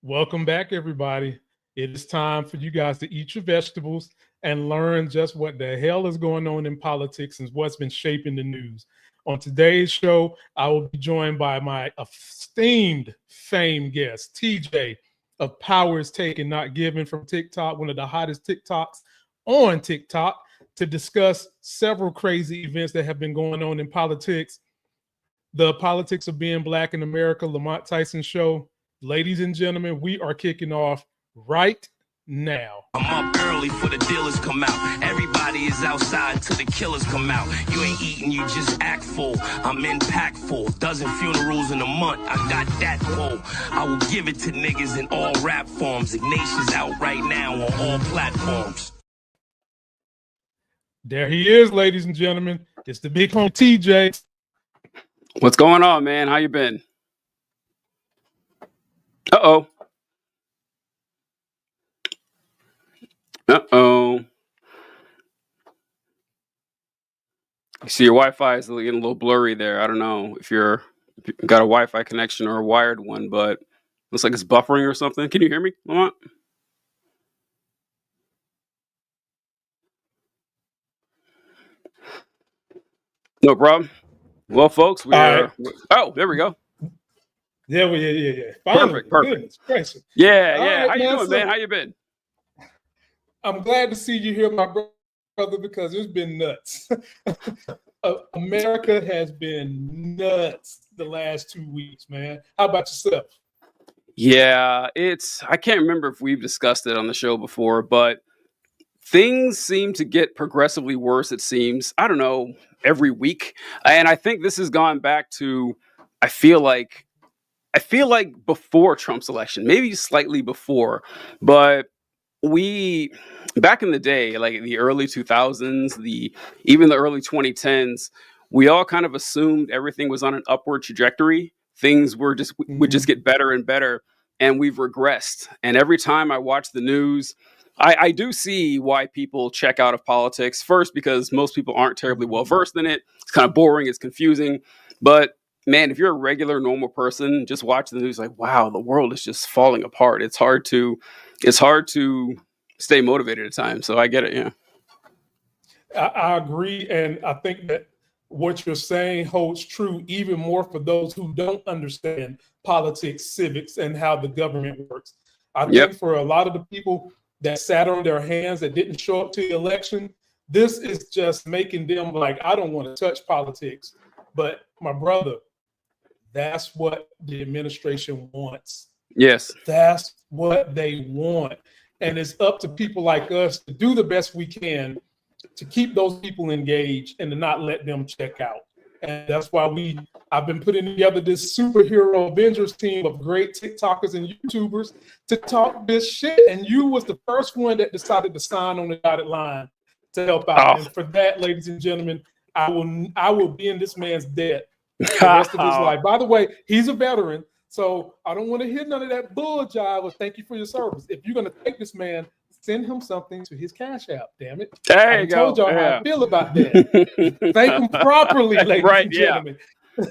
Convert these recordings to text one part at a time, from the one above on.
Welcome back, everybody. It is time for you guys to eat your vegetables and learn just what the hell is going on in politics and what's been shaping the news. On today's show, I will be joined by my esteemed, famed guest, TJ of Power is Taken, Not Given from TikTok, one of the hottest TikToks on TikTok, to discuss several crazy events that have been going on in politics. The Politics of Being Black in America, Lamont Tyson show. Ladies and gentlemen, we are kicking off right now. I'm up early for the dealers come out. Everybody is outside till the killers come out. You ain't eating, you just act full. I'm impactful. Dozen funerals in a month. I got that pull. I will give it to niggas in all rap forms. Ignatius out right now on all platforms. There he is, ladies and gentlemen. It's the big home TJ. What's going on, man? How you been? Uh-oh. Uh-oh. You see your Wi-Fi is getting a little blurry there. I don't know if you got a Wi-Fi connection or a wired one, but looks like it's buffering or something. Can you hear me, Lamont? No problem. Well, folks, Oh, there we go. Yeah. Finally, Perfect. Goodness gracious. Yeah. Right, How you doing, man? How you been? I'm glad to see you here, my brother, because it's been nuts. America has been nuts the last 2 weeks, man. How about yourself? Yeah, I can't remember if we've discussed it on the show before, but things seem to get progressively worse, it seems. I don't know, every week. And I think this has gone back to, I feel like before Trump's election, maybe slightly before, but back in the day, like the early 2000s, even the early 2010s, we all kind of assumed everything was on an upward trajectory. Things would just get better and better, and we've regressed. And every time I watch the news, I do see why people check out of politics. First, because most people aren't terribly well versed in it. It's kind of boring. It's confusing. But man, if you're a regular, normal person, just watch the news like, wow, the world is just falling apart. It's hard to stay motivated at times. So I get it. Yeah. I agree. And I think that what you're saying holds true even more for those who don't understand politics, civics, and how the government works. I think for a lot of the people that sat on their hands that didn't show up to the election, this is just making them like, I don't want to touch politics. But my brother, that's what the administration wants. Yes. That's what they want. And it's up to people like us to do the best we can to keep those people engaged and to not let them check out. And that's why I've been putting together this superhero Avengers team of great TikTokers and YouTubers to talk this shit. And you was the first one that decided to sign on the dotted line to help out. And for that, ladies and gentlemen, I will be in this man's debt the rest of his life. By the way, he's a veteran, so I don't want to hear none of that bull jive of thank you for your service. If you're going to take this man, send him something to his Cash App, damn it. I told y'all how I feel about that. Thank him properly, ladies and gentlemen.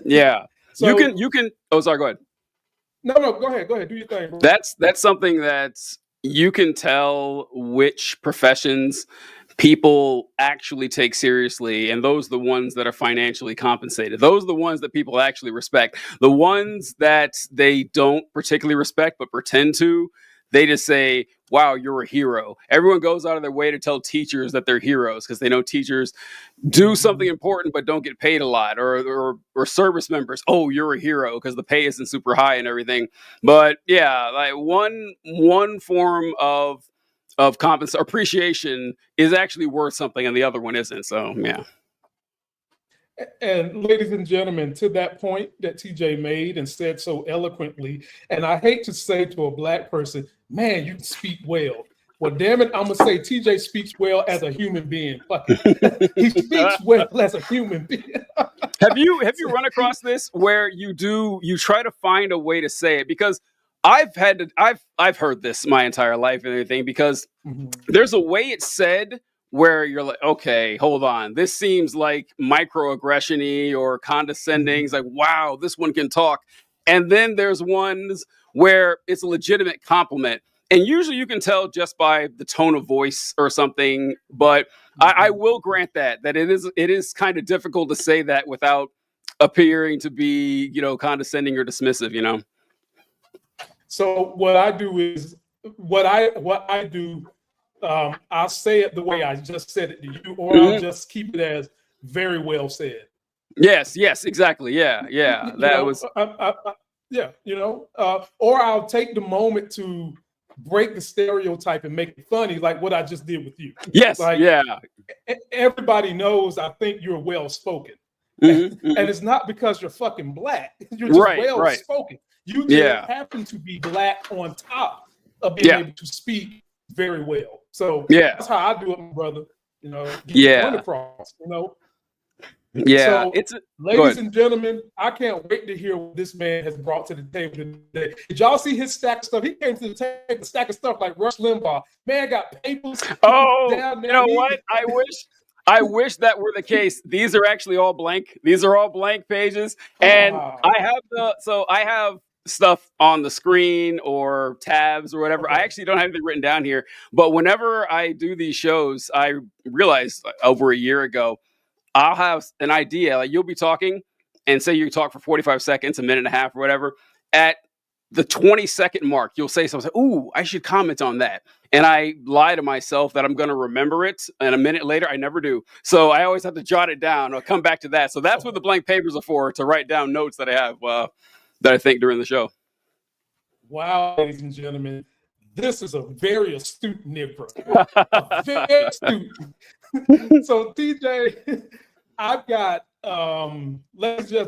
Yeah. So, you can. Oh, sorry. Go ahead. No. Go ahead. Do your thing, bro. That's something that you can tell which professions people actually take seriously, and those are the ones that are financially compensated. Those are the ones that people actually respect. The ones that they don't particularly respect but pretend to, they just say, wow, you're a hero. Everyone goes out of their way to tell teachers that they're heroes because they know teachers do something important but don't get paid a lot, or service members, oh, you're a hero because the pay isn't super high and everything. But yeah, like one form of appreciation is actually worth something and the other one isn't. So yeah. And ladies and gentlemen, to that point that TJ made and said so eloquently, and I hate to say to a black person, man, you speak well. Well, damn it, I'm gonna say TJ speaks well as a human being. He speaks well as a human being. Have you run across this where you try to find a way to say it? Because I've heard this my entire life and everything, because there's a way it's said where you're like, okay, hold on, this seems like microaggression-y or condescending. It's like, wow, this one can talk. And then there's ones where it's a legitimate compliment. And usually you can tell just by the tone of voice or something. But I will grant that it is kind of difficult to say that without appearing to be, condescending or dismissive. So what I do is what I do. I'll say it the way I just said it to you, or I'll just keep it as very well said. Yes, exactly. Yeah. Or I'll take the moment to break the stereotype and make it funny, like what I just did with you. Yes, like, yeah. Everybody knows I think you're well spoken, and it's not because you're fucking black. You're just well spoken. You just happen to be black on top of being able to speak very well. So that's how I do it, my brother. Get the point across. Yeah, so, ladies and gentlemen, I can't wait to hear what this man has brought to the table today. Did y'all see his stack of stuff? He came to the table with a stack of stuff like Rush Limbaugh. Man got papers. Oh, down there. You know what? I wish that were the case. These are actually all blank. These are all blank pages, and I have stuff on the screen or tabs or whatever. I actually don't have anything written down here, but whenever I do these shows, I realized over a year ago, I'll have an idea. Like you'll be talking and say you talk for 45 seconds, a minute and a half or whatever. At the 20-second mark, you'll say something, ooh, I should comment on that. And I lie to myself that I'm going to remember it. And a minute later, I never do. So I always have to jot it down. I'll come back to that. So that's what the blank papers are for, to write down notes that I have that I think during the show. Wow, ladies and gentlemen, this is a very astute Negro. Very astute. So TJ, I've got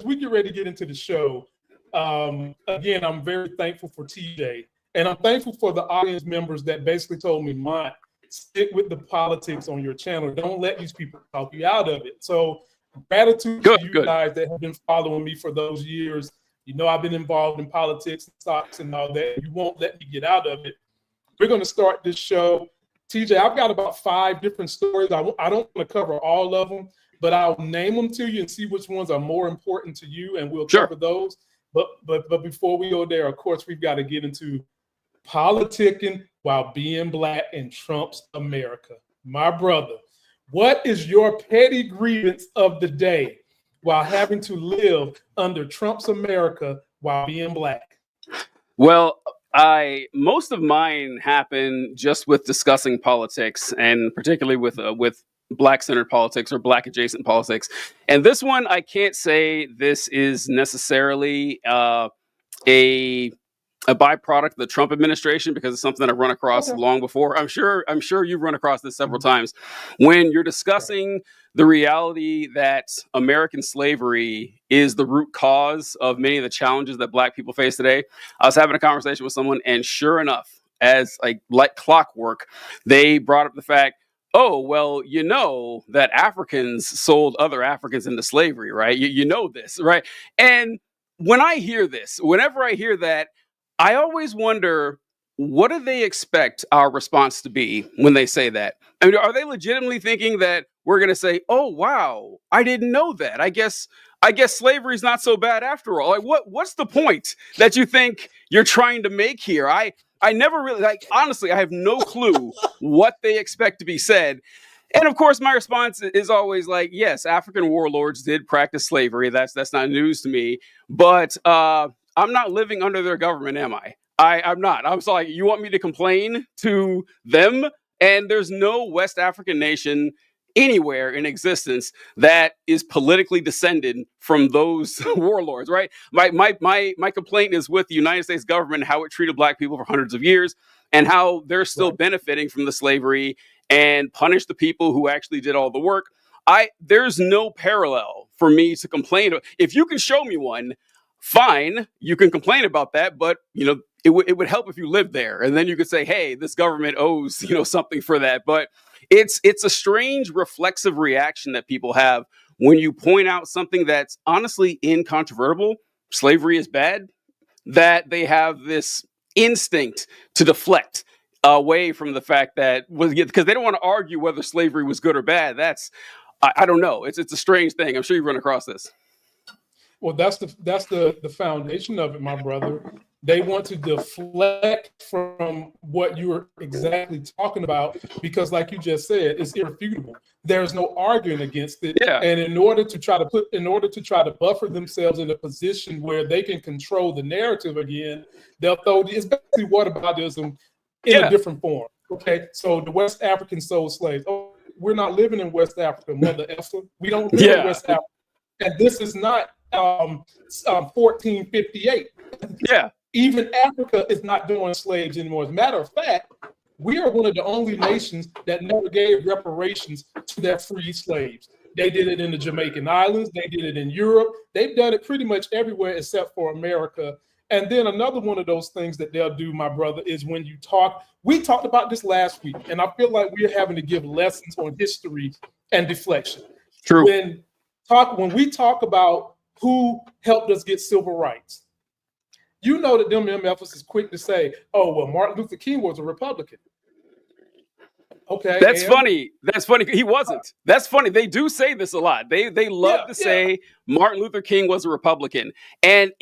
we get ready to get into the show. Again, I'm very thankful for TJ, and I'm thankful for the audience members that basically told me, Mont, stick with the politics on your channel. Don't let these people talk you out of it. So gratitude to you guys that have been following me for those years. I've been involved in politics and stocks and all that. You won't let me get out of it. We're going to start this show. TJ, I've got about 5 different stories. I don't want to cover all of them, but I'll name them to you and see which ones are more important to you, and we'll cover those. But before we go there, of course, we've got to get into politicking while being black in Trump's America. My brother, what is your petty grievance of the day while having to live under Trump's America while being black? Well, most of mine happen just with discussing politics, and particularly with black-centered politics or black-adjacent politics. And this one, I can't say this is necessarily a byproduct of the Trump administration, because it's something that I've run across long before. I'm sure you've run across this several times. When you're discussing the reality that American slavery is the root cause of many of the challenges that black people face today. I was having a conversation with someone, and sure enough, as like clockwork, they brought up the fact, oh, well, that Africans sold other Africans into slavery, right? You know this, right? And whenever I hear that, I always wonder, what do they expect our response to be when they say that? I mean, are they legitimately thinking that we're going to say, oh, wow, I didn't know that. I guess slavery is not so bad after all. Like, what's the point that you think you're trying to make here? I never really, honestly, I have no clue what they expect to be said. And of course, my response is always like, yes, African warlords did practice slavery. That's not news to me. But I'm not living under their government, am I? I'm not. I'm sorry. You want me to complain to them? And there's no West African nation anywhere in existence that is politically descended from those warlords, right? My complaint is with the United States government, how it treated black people for hundreds of years, and how they're still benefiting from the slavery and punish the people who actually did all the work. There's no parallel for me to complain. If you can show me one, fine, you can complain about that, but it would help if you lived there, and then you could say, hey, this government owes something for that. But it's a strange reflexive reaction that people have when you point out something that's honestly incontrovertible. Slavery is bad, that they have this instinct to deflect away from the fact that, because they don't want to argue whether slavery was good or bad. I don't know. It's a strange thing. I'm sure you've run across this. Well, that's the foundation of it, my brother. They want to deflect from what you're exactly talking about because, like you just said, it's irrefutable. There's no arguing against it. Yeah. And in order to try to buffer themselves in a position where they can control the narrative again, they'll throw it's basically whataboutism in a different form. Okay, so the West African sold slaves. Oh, we're not living in West Africa, Mother Esther. We don't live in West Africa, and this is not 1458. Yeah. Even Africa is not doing slaves anymore. As a matter of fact, we are one of the only nations that never gave reparations to their free slaves. They did it in the Jamaican Islands. They did it in Europe. They've done it pretty much everywhere except for America. And then another one of those things that they'll do, my brother, is when you talk. We talked about this last week, and I feel like we're having to give lessons on history and deflection. True. When we talk about who helped us get civil rights, you know that them MFs is quick to say, "Oh, well, Martin Luther King was a Republican." Okay, that's funny. That's funny. He wasn't. That's funny. They do say this a lot. They love to say Martin Luther King was a Republican, and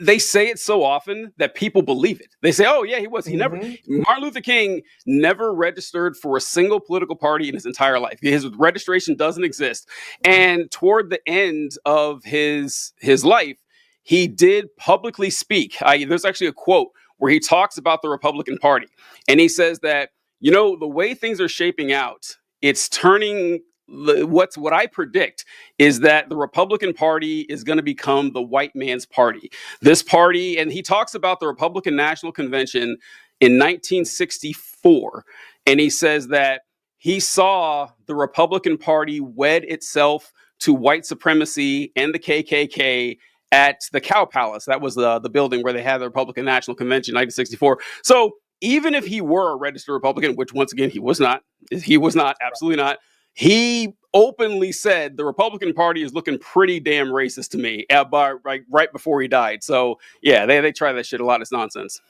they say it so often that people believe it. They say, "Oh yeah, he was." Martin Luther King never registered for a single political party in his entire life. His registration doesn't exist. And toward the end of his life, he did publicly speak. There's actually a quote where he talks about the Republican Party, and he says that, the way things are shaping out, it's turning. What I predict is that the Republican Party is going to become the white man's party. This party, and he talks about the Republican National Convention in 1964, and he says that he saw the Republican Party wed itself to white supremacy and the KKK at the Cow Palace. That was the building where they had the Republican National Convention in 1964. So even if he were a registered Republican, which once again he was not, absolutely not, he openly said the Republican Party is looking pretty damn racist to me, right before he died. So yeah, they try that shit a lot. It's nonsense.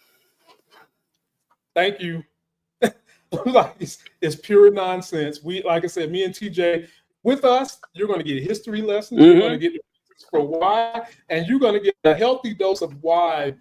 Thank you. It's pure nonsense. Like I said, me and TJ, with us, you're going to get history lessons. You're going to get for why, and you're going to get a healthy dose of why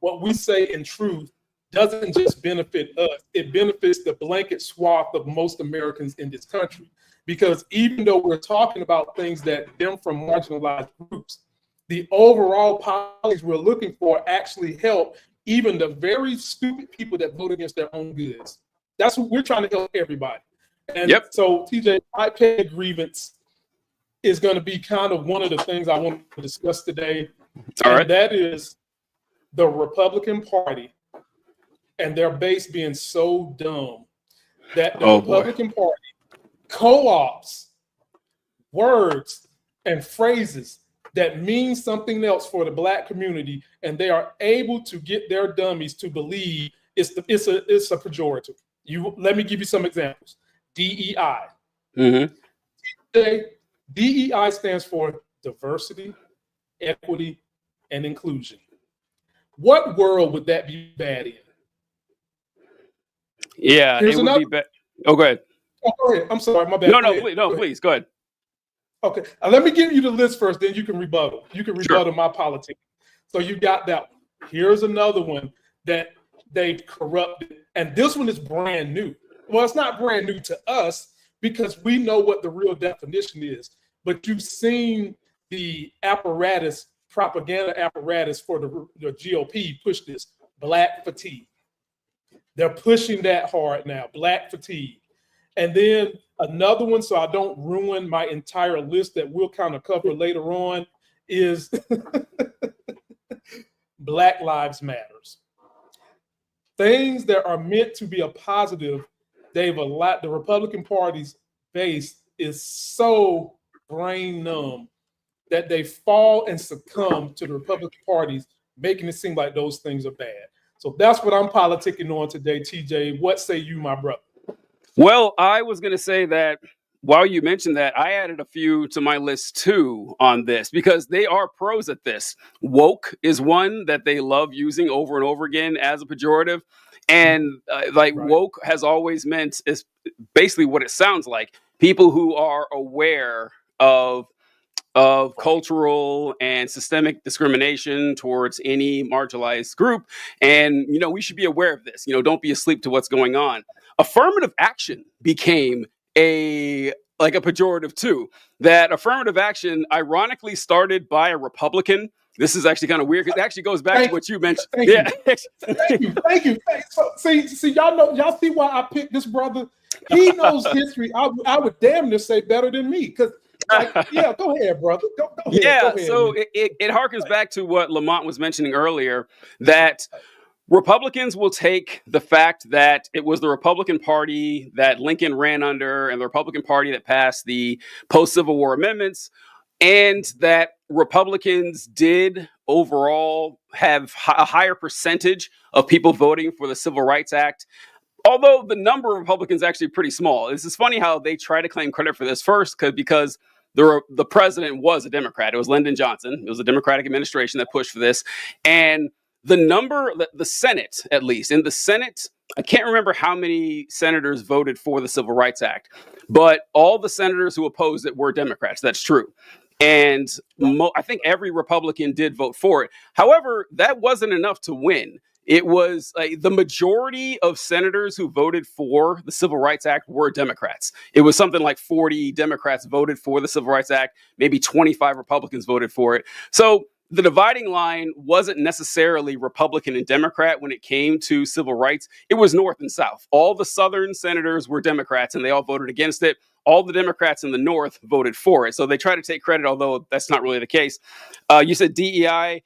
what we say in truth doesn't just benefit us, it benefits the blanket swath of most Americans in this country. Because even though we're talking about things that stem from marginalized groups, the overall policies we're looking for actually help even the very stupid people that vote against their own goods. That's what we're trying to help everybody. And so, TJ, my pay grievance is going to be kind of one of the things I want to discuss today. All right. That is the Republican Party and their base being so dumb that the Republican Party co-ops words and phrases that mean something else for the Black community, and they are able to get their dummies to believe it's a pejorative. Let me give you some examples. DEI. DEI stands for diversity, equity, and inclusion. What world would that be bad in? Yeah, it would be bad. Oh, go ahead. Oh, go ahead. I'm sorry, my bad. Please, go ahead. Okay, let me give you the list first, then you can rebuttal. You can rebuttal my politics. So you got that one. Here's another one that they've corrupted, and this one is brand new. Well, it's not brand new to us because we know what the real definition is, but you've seen the propaganda apparatus for the GOP push this, Black fatigue. They're pushing that hard now, Black fatigue. And then another one, so I don't ruin my entire list that we'll kind of cover later on, is Black Lives Matters. Things that are meant to be a positive, the Republican Party's base is so brain numb that they fall and succumb to the Republican Party's, making it seem like those things are bad. So that's what I'm politicking on today, TJ. What say you, my brother? Well, I was going to say that while you mentioned that, I added a few to my list too on this because they are pros at this. Woke is one that they love using over and over again as a pejorative. And woke has always meant is basically what it sounds like. People who are aware of of cultural and systemic discrimination towards any marginalized group. And, we should be aware of this. Don't be asleep to what's going on. Affirmative action became a pejorative too. That affirmative action ironically started by a Republican. This is actually kind of weird because it actually goes back to what you mentioned. Thank you. So, see, y'all see why I picked this brother? He knows history. I would damn near say better than me. Because, go ahead, brother. Go ahead, so it harkens back to what Lamont was mentioning earlier, that Republicans will take the fact that it was the Republican Party that Lincoln ran under and the Republican Party that passed the post-Civil War amendments, and that Republicans did overall have a higher percentage of people voting for the Civil Rights Act, although the number of Republicans is actually pretty small. This is funny how they try to claim credit for this first because the president was a Democrat. It was Lyndon Johnson. It was a Democratic administration that pushed for this. And the Senate, at least, in the Senate, I can't remember how many senators voted for the Civil Rights Act, but all the senators who opposed it were Democrats. That's true. And I think every Republican did vote for it. However, that wasn't enough to win. It was the majority of senators who voted for the Civil Rights Act were Democrats. It was something like 40 Democrats voted for the Civil Rights Act. Maybe 25 Republicans voted for it. So the dividing line wasn't necessarily Republican and Democrat when it came to civil rights. It was North and South. All the Southern senators were Democrats and they all voted against it. All the Democrats in the North voted for it. So they try to take credit, although that's not really the case. You said DEI.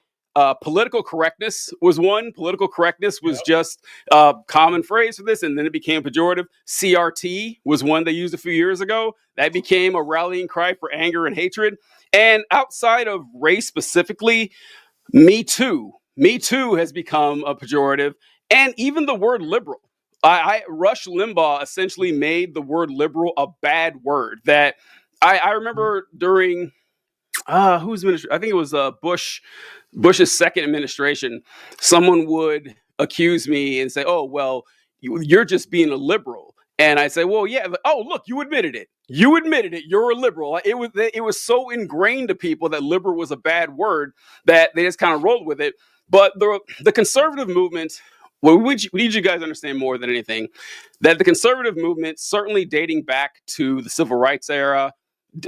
Political correctness was one. Political correctness was just a common phrase for this, and then it became pejorative. CRT was one they used a few years ago. That became a rallying cry for anger and hatred. And outside of race specifically, Me Too. Me Too has become a pejorative. And even the word liberal. Rush Limbaugh essentially made the word liberal a bad word. That I remember during whose ministry? I think it was Bush's second administration. Someone would accuse me and say, "Oh, well, you're just being a liberal." And I say, "Well, yeah. Oh, look, you admitted it. You admitted it. You're a liberal." It was so ingrained to people that liberal was a bad word that they just kind of rolled with it. But the conservative movement. Well, we need you guys to understand more than anything that the conservative movement, certainly dating back to the Civil Rights era,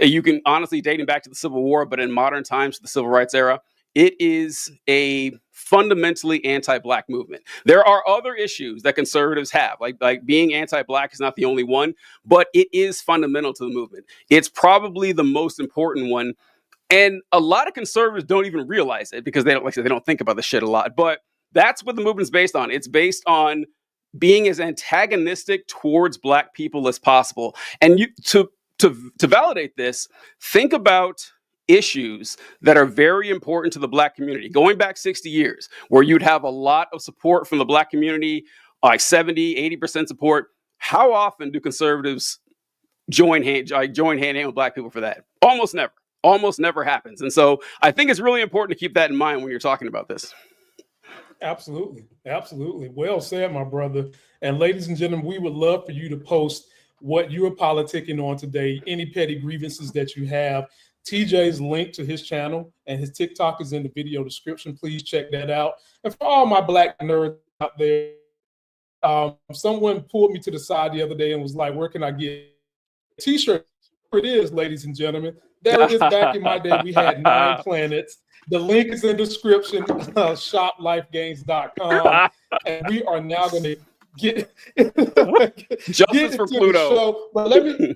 you can honestly dating back to the Civil War, but in modern times, the Civil Rights era, it is a fundamentally anti-Black movement. There are other issues that conservatives have, like being anti-Black is not the only one, but it is fundamental to the movement. It's probably the most important one. And a lot of conservatives don't even realize it because they don't think about this shit a lot. But that's what the movement's based on. It's based on being as antagonistic towards Black people as possible. And to validate this, think about issues that are very important to the Black community. Going back 60 years, where you'd have a lot of support from the Black community, like 70, 80% support. How often do conservatives join hand in hand with Black people for that? Almost never. Almost never happens. And so I think it's really important to keep that in mind when you're talking about this. Absolutely. Well said, my brother. And ladies and gentlemen, we would love for you to post what you are politicking on today, any petty grievances that you have. TJ's link to his channel and his TikTok is in the video description. Please check that out. And for all my Black nerds out there, someone pulled me to the side the other day and was like, "Where can I get a t-shirt?" It is, ladies and gentlemen. There it is. Back in my day, we had 9 planets. The link is in the description, shoplifegains.com. And we are now going to get justice for Pluto. But let me,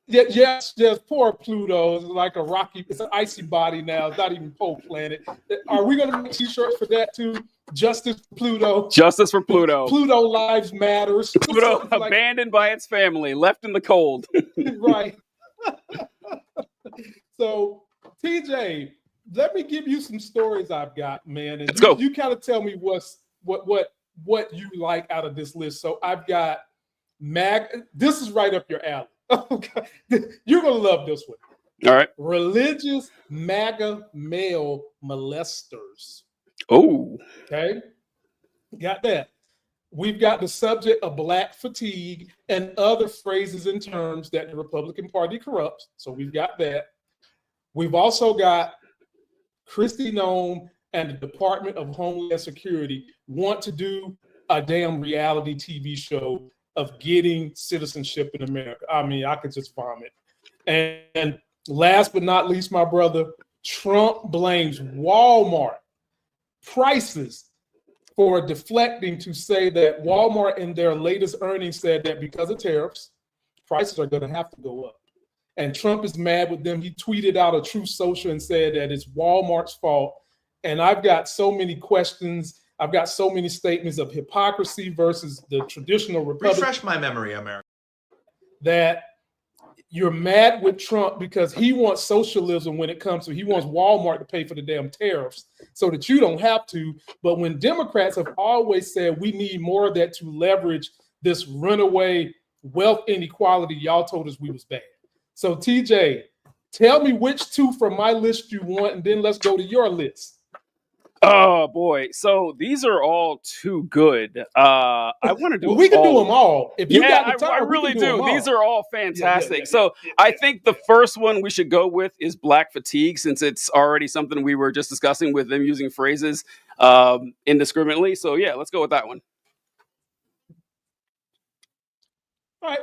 yes, poor Pluto. It's like a rocky, it's an icy body now. It's not even Poe planet. Are we going to make t-shirts for that too? Justice for Pluto. Justice for Pluto. Pluto lives matters. Pluto abandoned by its family, left in the cold. Right. So, TJ, let me give you some stories I've got, man. And Let's go. You kind of tell me what you like out of this list. So I've got MAGA. This is right up your alley. Okay. You're gonna love this one. All right. Religious MAGA male molesters. Oh. Okay. Got that. We've got the subject of Black fatigue and other phrases and terms that the Republican Party corrupts. So we've got that. We've also got Kristi Noem and the Department of Homeland Security want to do a damn reality TV show of getting citizenship in America. I mean, I could just vomit. And last but not least, my brother, Trump blames Walmart prices for deflecting to say that Walmart in their latest earnings said that because of tariffs, prices are going to have to go up. And Trump is mad with them. He tweeted out a Truth Social and said that it's Walmart's fault. And I've got so many questions. I've got so many statements of hypocrisy versus the traditional Republican. Refresh my memory, America. That you're mad with Trump because he wants socialism when it comes to, he wants Walmart to pay for the damn tariffs so that you don't have to. But when Democrats have always said we need more of that to leverage this runaway wealth inequality, y'all told us we was bad. So TJ, tell me which two from my list you want, and then let's go to your list. Oh boy, so these are all too good. I want to do. Well, we can do them all. If you got the time, I really do. These are all fantastic. Yeah. I think the first one we should go with is black fatigue, since it's already something we were just discussing with them using phrases indiscriminately. So yeah, let's go with that one. All right.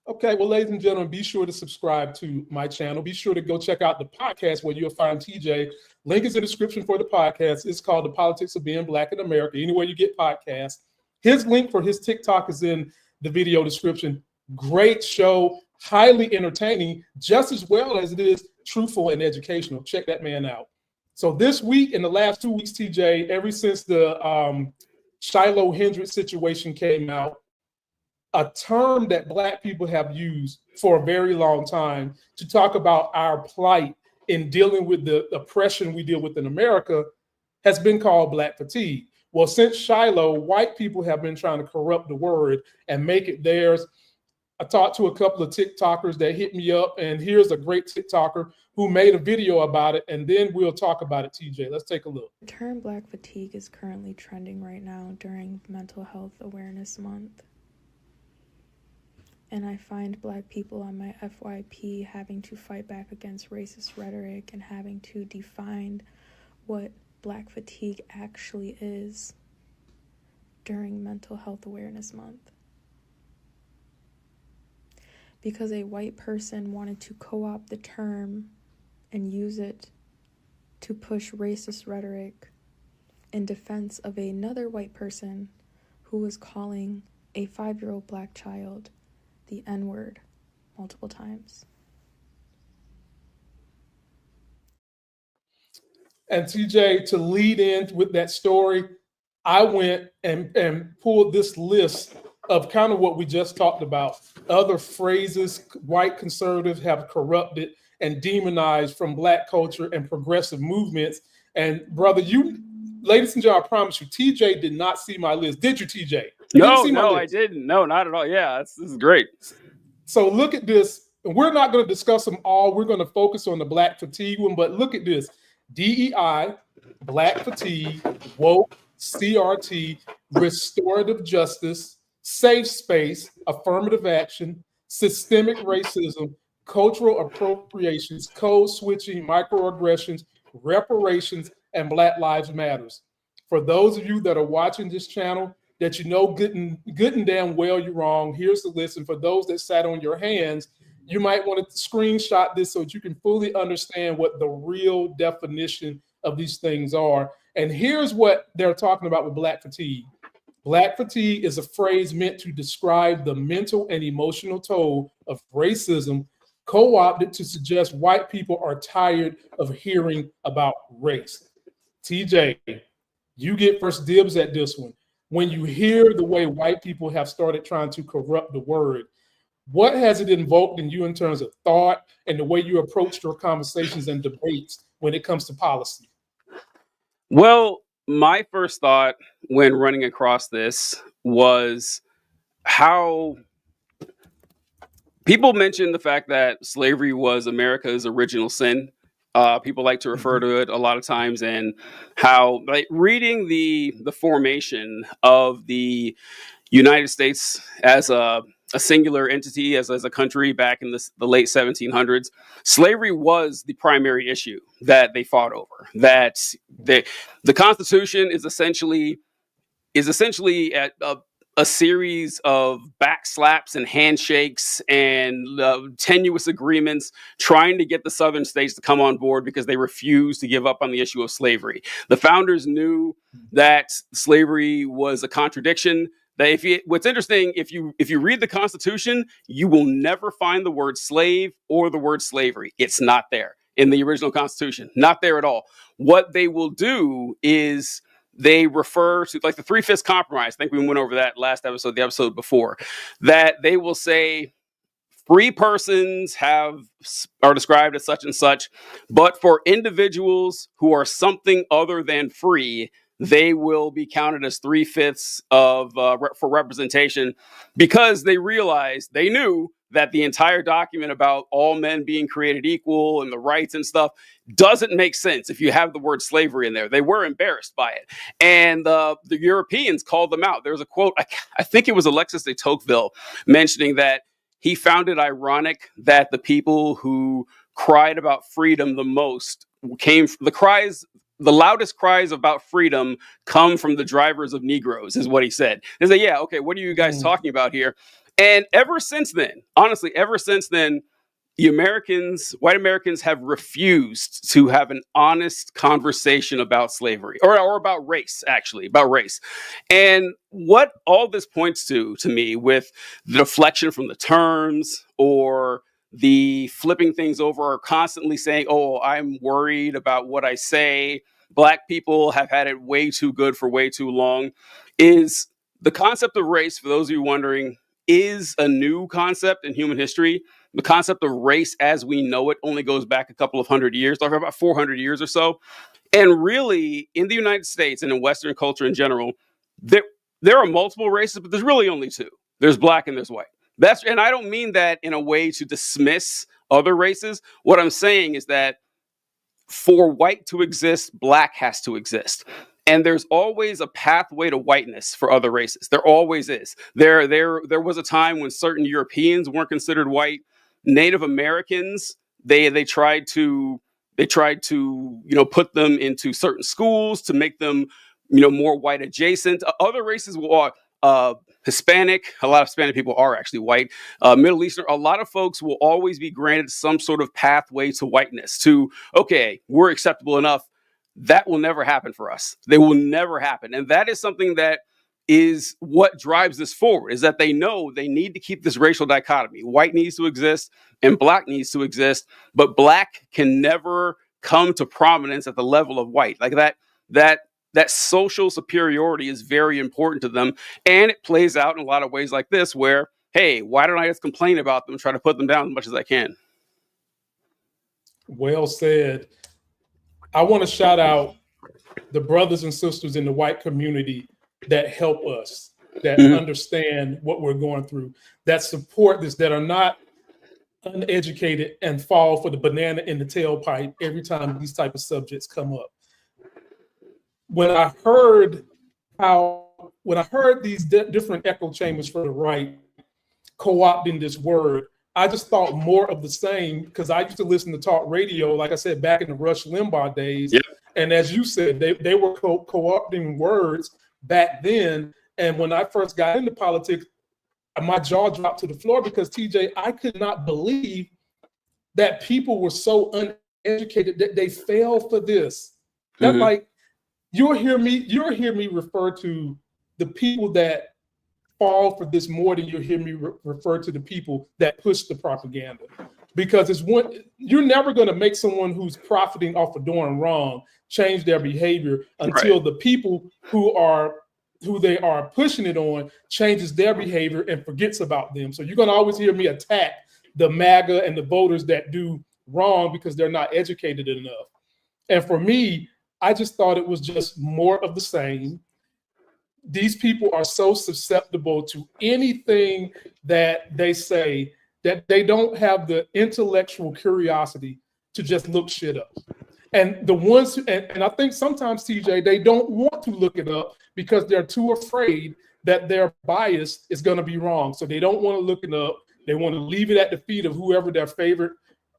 Okay, well, ladies and gentlemen, be sure to subscribe to my channel. Be sure to go check out the podcast where you'll find TJ. Link is in the description for the podcast. It's called The Politics of Being Black in America. Anywhere you get podcasts. His link for his TikTok is in the video description. Great show, highly entertaining, just as well as it is truthful and educational. Check that man out. So this week, in the last 2 weeks, TJ, ever since the Shiloh Hendricks situation came out, a term that Black people have used for a very long time to talk about our plight in dealing with the oppression we deal with in America has been called Black fatigue. Well, since Shiloh, white people have been trying to corrupt the word and make it theirs. I talked to a couple of TikTokers that hit me up, and here's a great TikToker who made a video about it, and then we'll talk about it, TJ. Let's take a look. The term Black fatigue is currently trending right now during Mental Health Awareness Month. And I find Black people on my FYP having to fight back against racist rhetoric and having to define what Black fatigue actually is during Mental Health Awareness Month. Because a white person wanted to co-opt the term and use it to push racist rhetoric in defense of another white person who was calling a 5-year-old Black child the N-word multiple times. And TJ, to lead in with that story, I went and pulled this list of kind of what we just talked about. Other phrases white conservatives have corrupted and demonized from Black culture and progressive movements. And brother, ladies and gentlemen, I promise you, TJ did not see my list. Did you, TJ? No, I didn't. No, not at all. Yeah, this is great. So look at this. We're not going to discuss them all. We're going to focus on the Black fatigue one, but look at this. DEI, Black fatigue, woke, CRT, restorative justice, safe space, affirmative action, systemic racism, cultural appropriations, code switching, microaggressions, reparations, and Black Lives Matters. For those of you that are watching this channel, that you know good and damn well you're wrong, here's the list. And for those that sat on your hands, you might want to screenshot this so that you can fully understand what the real definition of these things are. And here's what they're talking about with Black fatigue. Black fatigue is a phrase meant to describe the mental and emotional toll of racism, co-opted to suggest white people are tired of hearing about race. TJ, you get first dibs at this one. When you hear the way white people have started trying to corrupt the word, what has it invoked in you in terms of thought and the way you approach your conversations and debates when it comes to policy? Well, my first thought when running across this was how people mention the fact that slavery was America's original sin. People like to refer to it a lot of times, and how, like, reading the formation of the United States as a a singular entity as a country back in the late 1700s, slavery was the primary issue that they fought over. That the Constitution is essentially a series of backslaps and handshakes and tenuous agreements trying to get the southern states to come on board because they refused to give up on the issue of slavery. The founders knew that slavery was a contradiction. That what's interesting, if you read the Constitution, you will never find the word slave or the word slavery. It's not there in the original Constitution, not there at all. What they will do is they refer to, like, the 3/5 compromise. I think we went over that last episode, the episode before, that they will say free persons are described as such and such, but for individuals who are something other than free, they will be counted as 3/5 for representation, because they knew that the entire document about all men being created equal and the rights and stuff doesn't make sense if you have the word slavery in there. They were embarrassed by it. And the Europeans called them out. There was a quote, I think it was Alexis de Tocqueville, mentioning that he found it ironic that the people who cried about freedom the most the loudest cries about freedom come from the drivers of Negroes, is what he said. They said, yeah, okay, what are you guys talking about here? And ever since then, white Americans have refused to have an honest conversation about slavery or about race, actually, about race. And what all this points to me, with the deflection from the terms or the flipping things over or constantly saying, oh, I'm worried about what I say, Black people have had it way too good for way too long, is the concept of race, for those of you wondering, is a new concept in human history. The concept of race as we know it only goes back a couple of hundred years, like about 400 years or so. And really, in the United States and in Western culture in general, there are multiple races, but there's really only two. There's Black and there's white. And I don't mean that in a way to dismiss other races. What I'm saying is that for white to exist, Black has to exist. And there's always a pathway to whiteness for other races. There always is. There was a time when certain Europeans weren't considered white. Native Americans, they tried to put them into certain schools to make them more white adjacent. Other races will Hispanic. A lot of Hispanic people are actually white. Middle Eastern. A lot of folks will always be granted some sort of pathway to whiteness. To, okay, we're acceptable enough. That will never happen for us. They will never happen. And that is something that is what drives this forward, is that they know they need to keep this racial dichotomy. White needs to exist and Black needs to exist, but Black can never come to prominence at the level of white. Like that social superiority is very important to them. And it plays out in a lot of ways like this, where, hey, why don't I just complain about them and try to put them down as much as I can? Well said. I want to shout out the brothers and sisters in the white community that help us, that understand what we're going through, that support this, that are not uneducated and fall for the banana in the tailpipe every time these type of subjects come up. When I heard these different echo chambers for the right co-opting this word, I just thought more of the same, because I used to listen to talk radio, like I said, back in the Rush Limbaugh days. Yep. And as you said, they were co-opting words back then. And when I first got into politics, my jaw dropped to the floor, because, TJ, I could not believe that people were so uneducated that they fell for this. That, like, you'll hear me refer to the people that fall for this more than you'll hear me refer to the people that push the propaganda. Because you're never going to make someone who's profiting off of doing wrong change their behavior until the people who they are pushing it on changes their behavior and forgets about them. So you're going to always hear me attack the MAGA and the voters that do wrong because they're not educated enough. And for me, I just thought it was just more of the same. These people are so susceptible to anything that they say that they don't have the intellectual curiosity to just look shit up. And the ones, and I think sometimes, TJ, they don't want to look it up because they're too afraid that their bias is going to be wrong. So they don't want to look it up. They want to leave it at the feet of whoever their favorite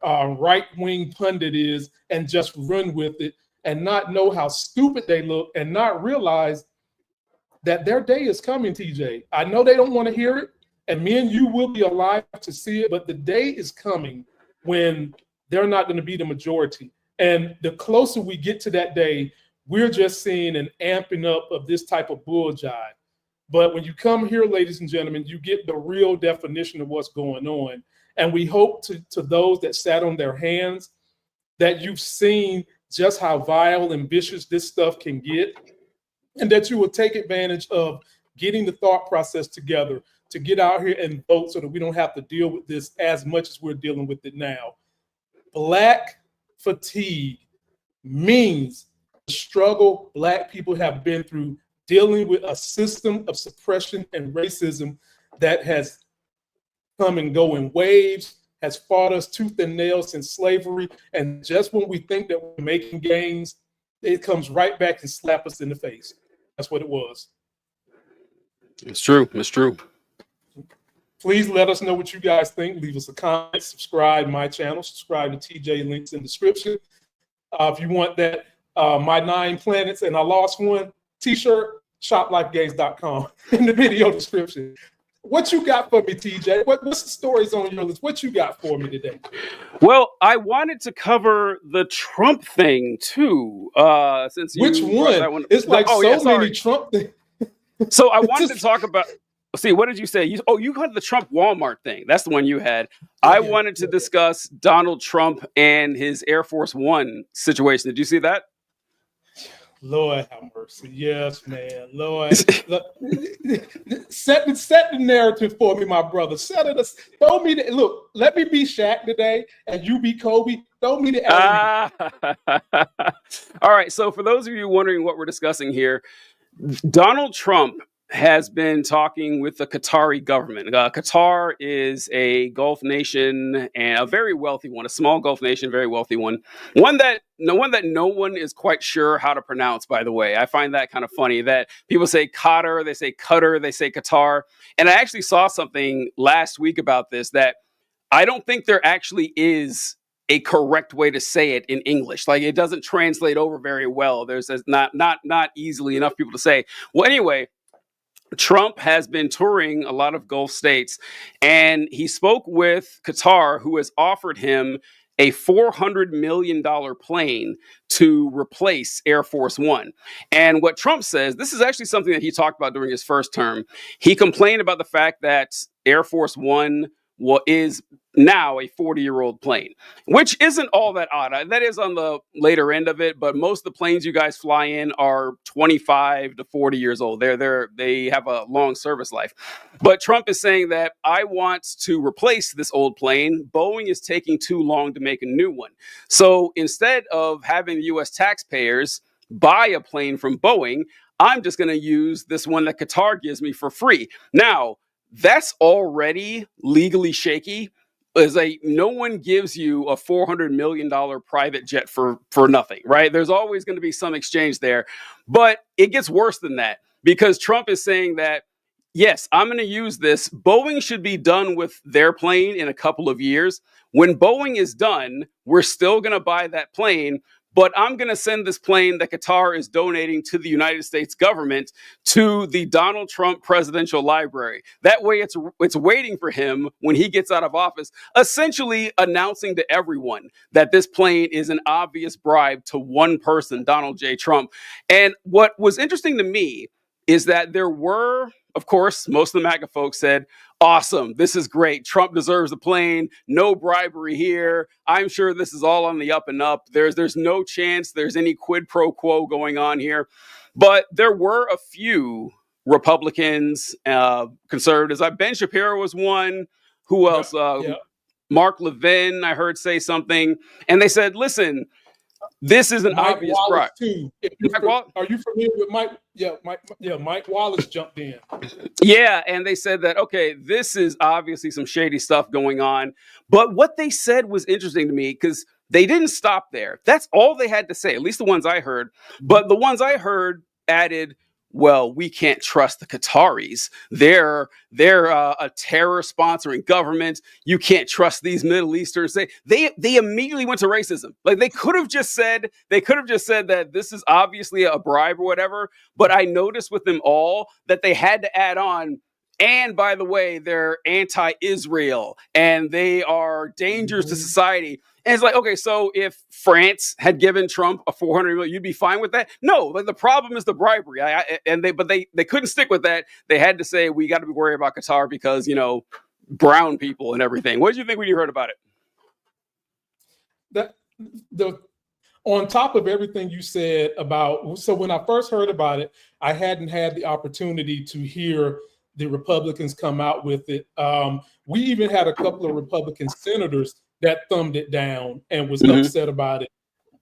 right-wing pundit is and just run with it and not know how stupid they look and not realize that their day is coming, TJ. I know they don't want to hear it, and me and you will be alive to see it, but the day is coming when they're not going to be the majority. And the closer we get to that day, we're just seeing an amping up of this type of bull jive. But when you come here, ladies and gentlemen, you get the real definition of what's going on. And we hope to those that sat on their hands that you've seen just how vile and vicious this stuff can get, and that you will take advantage of getting the thought process together to get out here and vote so that we don't have to deal with this as much as we're dealing with it now. Black fatigue means the struggle Black people have been through dealing with a system of suppression and racism that has come and go in waves, has fought us tooth and nail since slavery. And just when we think that we're making gains, it comes right back and slap us in the face. That's what it was. It's true. It's true. Please let us know what you guys think. Leave us a comment, subscribe to my channel, subscribe to TJ, links in the description. If you want that My 9 Planets and I Lost One t-shirt, shoplifegames.com in the video description. What you got for me, TJ? What's the stories on your list? What you got for me today? Well, I wanted to cover the Trump thing too. Since Which one? It's like many Trump things. So I wanted to talk about. See, what did you say? You had the Trump Walmart thing. That's the one you had. I wanted to discuss Donald Trump and his Air Force One situation. Did you see that? Lord have mercy. Yes, man. Lord. Set the narrative for me, my brother. Throw me the look. Let me be Shaq today and you be Kobe. Throw me the All right. So for those of you wondering what we're discussing here, Donald Trump has been talking with the Qatari government. Qatar is a Gulf nation and a very wealthy one, a small Gulf nation, very wealthy one. One that no one is quite sure how to pronounce, by the way. I find that kind of funny that people say Qatar, they say Qatar, they say Qatar. And I actually saw something last week about this, that I don't think there actually is a correct way to say it in English. Like, it doesn't translate over very well. There's not easily enough people to say. Well, anyway, Trump has been touring a lot of Gulf states, and he spoke with Qatar, who has offered him a $400 million plane to replace Air Force One. And what Trump says, this is actually something that he talked about during his first term. He complained about the fact that Air Force One is now a 40-year-old plane, which isn't all that odd. That is on the later end of it, but most of the planes you guys fly in are 25 to 40 years old. They have a long service life. But Trump is saying that I want to replace this old plane. Boeing is taking too long to make a new one. So instead of having the U.S. taxpayers buy a plane from Boeing, I'm just going to use this one that Qatar gives me for free. Now, that's already legally shaky. Is no one gives you a $400 million private jet for nothing, right? There's always going to be some exchange there. But it gets worse than that, because Trump is saying that, yes, I'm going to use this. Boeing should be done with their plane in a couple of years. When Boeing is done, we're still going to buy that plane, but I'm going to send this plane that Qatar is donating to the United States government to the Donald Trump Presidential Library. That way it's waiting for him when he gets out of office, essentially announcing to everyone that this plane is an obvious bribe to one person, Donald J. Trump. And what was interesting to me is that there were, of course, most of the MAGA folks said, awesome, this is great. Trump deserves the plane. No bribery here. I'm sure this is all on the up and up. There's no chance there's any quid pro quo going on here. But there were a few Republicans, conservatives. Ben Shapiro was one. Who else? Mark Levin, I heard say something. And they said, listen, this is an Mike obvious Wallace bribe. too. Are you familiar with Mike? Mike Wallace jumped in. Yeah, and they said that, okay, this is obviously some shady stuff going on. But what they said was interesting to me, because they didn't stop there. That's all they had to say, at least the ones I heard. But the ones I heard added, well, we can't trust the Qataris. They're a terror sponsoring government. You can't trust these Middle Easterns. They immediately went to racism. Like they could have just said that this is obviously a bribe or whatever. But I noticed with them all that they had to add on. And by the way, they're anti-Israel and they are dangerous to society. And it's like, okay, so if France had given Trump a $400 million, you'd be fine with that? No, like the problem is the bribery. But they couldn't stick with that. They had to say we got to be worried about Qatar because brown people and everything. What did you think when you heard about it? On top of everything you said about, so when I first heard about it, I hadn't had the opportunity to hear the Republicans come out with it. We even had a couple of Republican senators that thumbed it down and was upset about it.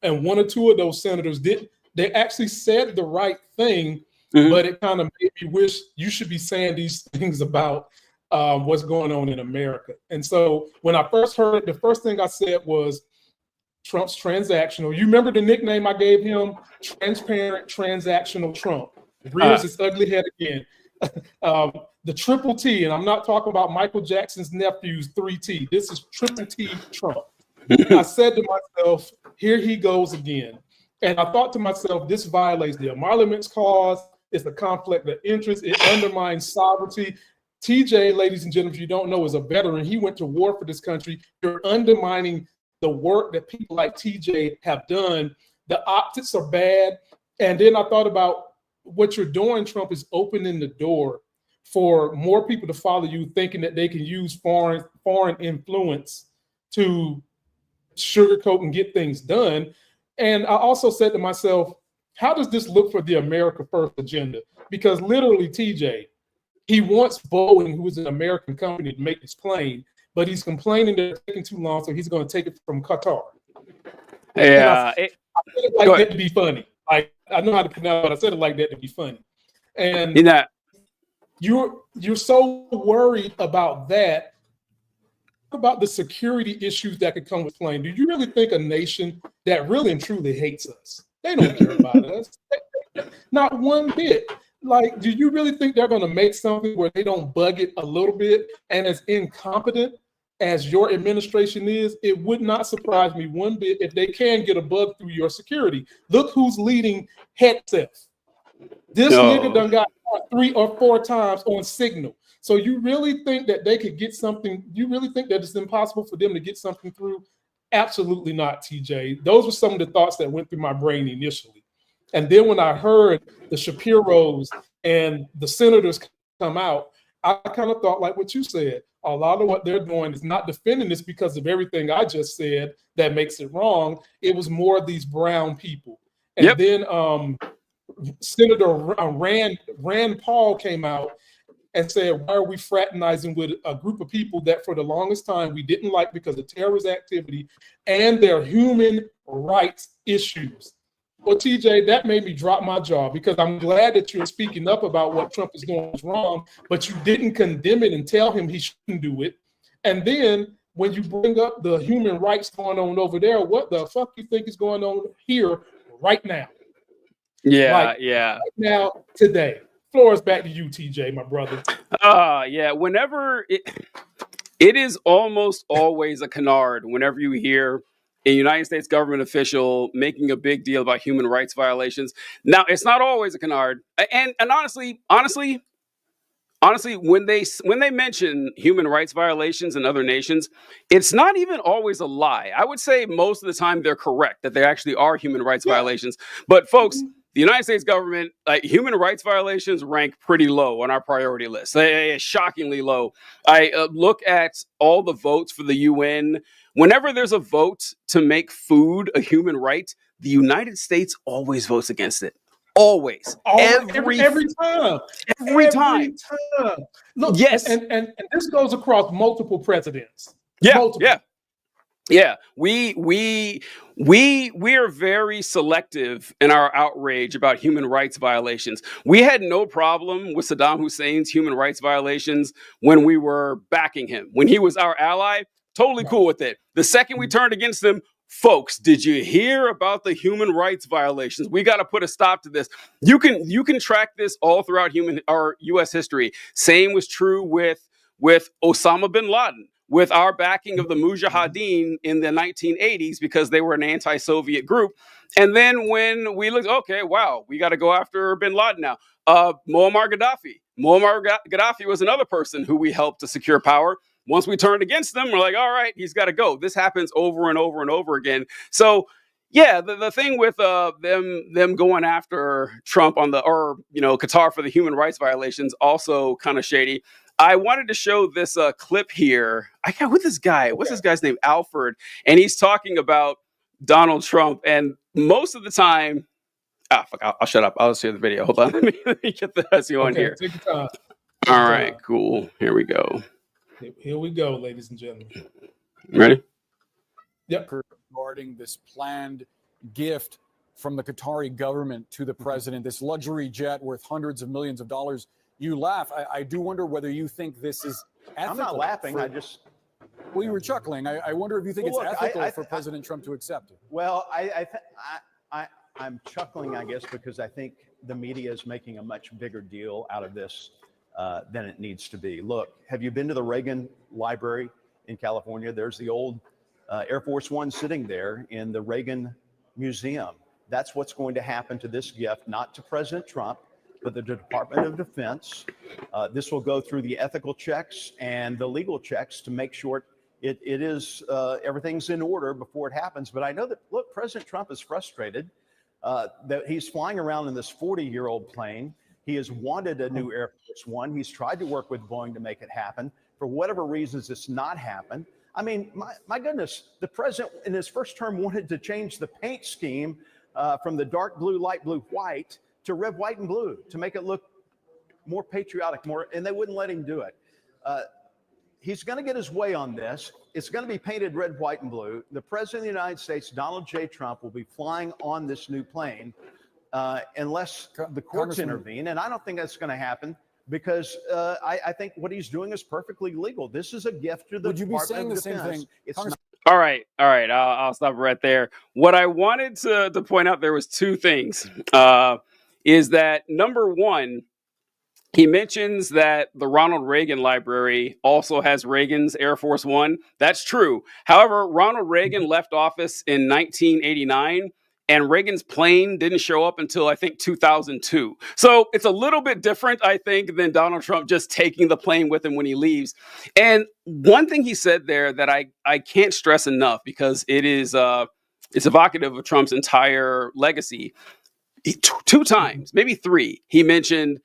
And one or two of those senators they actually said the right thing, but it kind of made me wish you should be saying these things about what's going on in America. And so when I first heard it, the first thing I said was Trump's transactional. You remember the nickname I gave him? Transparent, transactional Trump. Rears his ugly head again. The triple T, and I'm not talking about Michael Jackson's nephew's 3T. This is triple T Trump. I said to myself, here he goes again. And I thought to myself, this violates the emoluments clause. It's a conflict of interest. It undermines sovereignty. TJ, ladies and gentlemen, if you don't know, is a veteran. He went to war for this country. You're undermining the work that people like TJ have done. The optics are bad. And then I thought about what you're doing, Trump, is opening the door for more people to follow you, thinking that they can use foreign influence to sugarcoat and get things done. And I also said to myself, how does this look for the America First agenda? Because literally, TJ, he wants Boeing, who is an American company, to make this plane, but he's complaining that it's taking too long, so he's going to take it from Qatar. Yeah, I said it like that to be funny. Like, I know how to pronounce it, but I said it like that to be funny. And you're so worried about that, about the security issues that could come with plane. Do you really think a nation that really and truly hates us, they don't care about us? Not one bit. Like, do you really think they're going to make something where they don't bug it a little bit? And as incompetent as your administration is, it would not surprise me one bit if they can get a bug through your security. Look who's leading headsets. This nigga done got 3 or 4 times on Signal. So you really think that they could get something? You really think that it's impossible for them to get something through? Absolutely not, TJ. Those were some of the thoughts that went through my brain initially. And then when I heard the Shapiros and the senators come out, I kind of thought like what you said. A lot of what they're doing is not defending this because of everything I just said that makes it wrong. It was more of these brown people. And then Senator Rand Paul came out and said, why are we fraternizing with a group of people that for the longest time we didn't like because of terrorist activity and their human rights issues? Well, TJ, that made me drop my jaw because I'm glad that you're speaking up about what Trump is doing is wrong, but you didn't condemn it and tell him he shouldn't do it. And then when you bring up the human rights going on over there, what the fuck you think is going on here right now? Right now, today. Floor is back to you, TJ, my brother. Whenever it is almost always a canard whenever you hear a United States government official making a big deal about human rights violations. Now, it's not always a canard. And honestly, when they mention human rights violations in other nations, it's not even always a lie. I would say most of the time they're correct, that they actually are human rights violations. But folks, the United States government, human rights violations rank pretty low on our priority list. They are shockingly low. I look at all the votes for the UN. Whenever there's a vote to make food a human right, the United States always votes against it. Always. Every time. Look, yes. And this goes across multiple presidents. Yeah, we are very selective in our outrage about human rights violations. We had no problem with Saddam Hussein's human rights violations when we were backing him. When he was our ally, totally cool with it. The second we turned against him, folks, did you hear about the human rights violations? We got to put a stop to this. You can track this all throughout U.S. history. Same was true with Osama bin Laden, with our backing of the Mujahideen in the 1980s because they were an anti-Soviet group. And then when we looked, okay, wow, we got to go after bin Laden now. Muammar Gaddafi. Muammar Gaddafi was another person who we helped to secure power. Once we turned against them, we're like, all right, he's got to go. This happens over and over and over again. So, yeah, the thing with them going after Trump Qatar for the human rights violations, also kind of shady. I wanted to show this clip here. I got with this guy. What's this guy's name? Alfred. And he's talking about Donald Trump. And most of the time, I'll shut up. I'll share the video. Hold on. Let me get the SEO on here. Take your time. All right, cool. Here we go. Here we go, ladies and gentlemen. Ready? Yep. Regarding this planned gift from the Qatari government to the president, this luxury jet worth hundreds of millions of dollars. You laugh. I do wonder whether you think this is ethical. I'm not laughing. Well, you were chuckling. I wonder if you think it's ethical for President Trump to accept it. Well, I'm chuckling, I guess, because I think the media is making a much bigger deal out of this than it needs to be. Look, have you been to the Reagan Library in California? There's the old Air Force One sitting there in the Reagan Museum. That's what's going to happen to this gift, not to President Trump, but the Department of Defense. This will go through the ethical checks and the legal checks to make sure it is everything's in order before it happens. But I know that, look, President Trump is frustrated that he's flying around in this 40-year-old plane. He has wanted a new Air Force One. He's tried to work with Boeing to make it happen. For whatever reasons, it's not happened. I mean, my goodness, the president in his first term wanted to change the paint scheme from the dark blue, light blue, white to red, white, and blue to make it look more patriotic, and they wouldn't let him do it. He's going to get his way on this. It's going to be painted red, white, and blue. The president of the United States, Donald J. Trump, will be flying on this new plane unless the courts intervene. And I don't think that's going to happen because I think what he's doing is perfectly legal. This is a gift to the Would you be saying Department the of same Defense. thing? It's Congress- All right. I'll stop right there. What I wanted to point out, there was two things. Is that number one, he mentions that the Ronald Reagan Library also has Reagan's Air Force One. That's true. However, Ronald Reagan left office in 1989, and Reagan's plane didn't show up until, I think, 2002. So it's a little bit different, I think, than Donald Trump just taking the plane with him when he leaves. And one thing he said there that I can't stress enough because it's evocative of Trump's entire legacy. Two times, maybe three, he mentioned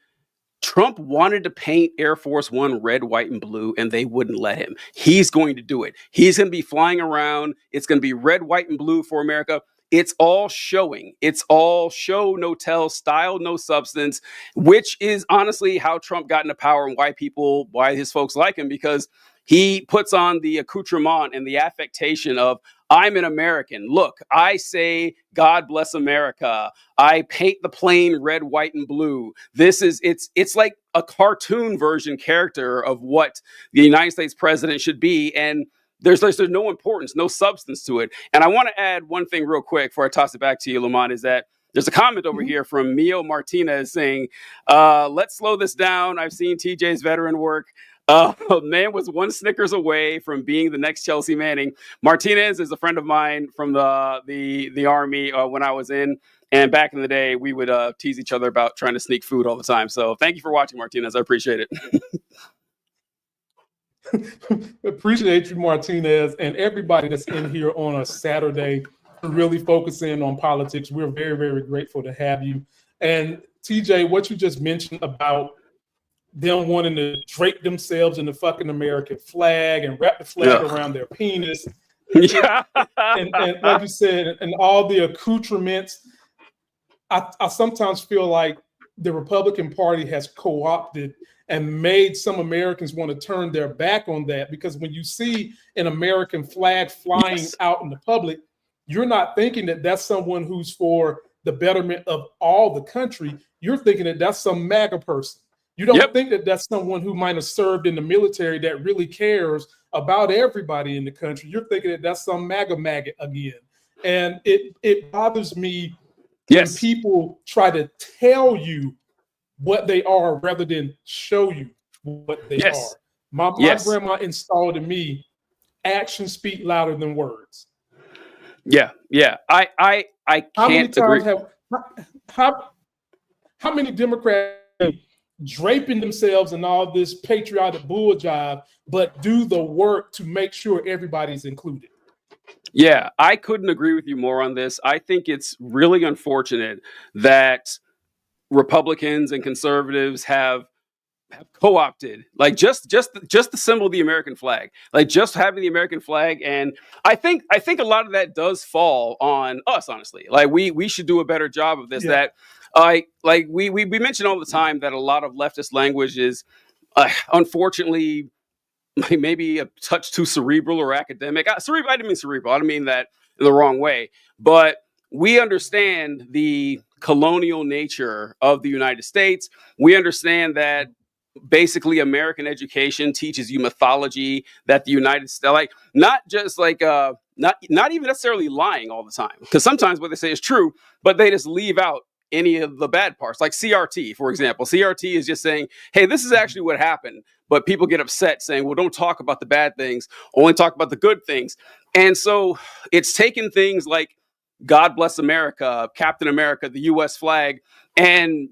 Trump wanted to paint Air Force One red, white, and blue, and they wouldn't let him. He's going to do it. He's going to be flying around. It's going to be red, white, and blue for America. It's all showing. It's all show, no tell, style, no substance, which is honestly how Trump got into power and why his folks like him, because he puts on the accoutrement and the affectation of, I'm an American. Look, I say, God bless America. I paint the plane red, white, and blue. It's like a cartoon version character of what the United States president should be. And there's no importance, no substance to it. And I want to add one thing real quick before I toss it back to you, Lamont, is that there's a comment over here from Mio Martinez saying, let's slow this down. I've seen TJ's veteran work. Man was one Snickers away from being the next Chelsea Manning. Martinez is a friend of mine from the Army when I was in. And back in the day, we would tease each other about trying to sneak food all the time. So thank you for watching, Martinez. I appreciate it. Appreciate you, Martinez, and everybody that's in here on a Saturday to really focus in on politics. We're very, very grateful to have you. And TJ, what you just mentioned about them wanting to drape themselves in the fucking American flag and wrap the flag around their penis. and like you said, and all the accoutrements, I sometimes feel like the Republican Party has co-opted and made some Americans want to turn their back on that, because when you see an American flag flying out in the public, you're not thinking that that's someone who's for the betterment of all the country. You're thinking that that's some MAGA person. You don't think that that's someone who might have served in the military that really cares about everybody in the country. You're thinking that that's some MAGA again. And it bothers me when Yes. people try to tell you what they are rather than show you what they Yes. are. My Yes. grandma installed in me, actions speak louder than words. Yeah. Yeah. I How many can't agree. times how many Democrats draping themselves in all this patriotic bull jive, but do the work to make sure everybody's included? Yeah, I couldn't agree with you more on this. I think it's really unfortunate that Republicans and conservatives have co-opted like just the symbol of the American flag, like just having the American flag. And I think a lot of that does fall on us, honestly. Like we should do a better job of this. Yeah. That we mention all the time that a lot of leftist language is unfortunately maybe a touch too cerebral or academic. I didn't mean cerebral. I didn't mean that in the wrong way. But we understand the colonial nature of the United States. We understand that basically American education teaches you mythology that the United States, like not just like not even necessarily lying all the time, because sometimes what they say is true, but they just leave out any of the bad parts, like CRT, for example. CRT is just saying, hey, this is actually what happened. But people get upset saying, well, don't talk about the bad things, only talk about the good things. And so it's taken things like God Bless America, Captain America, the US flag, and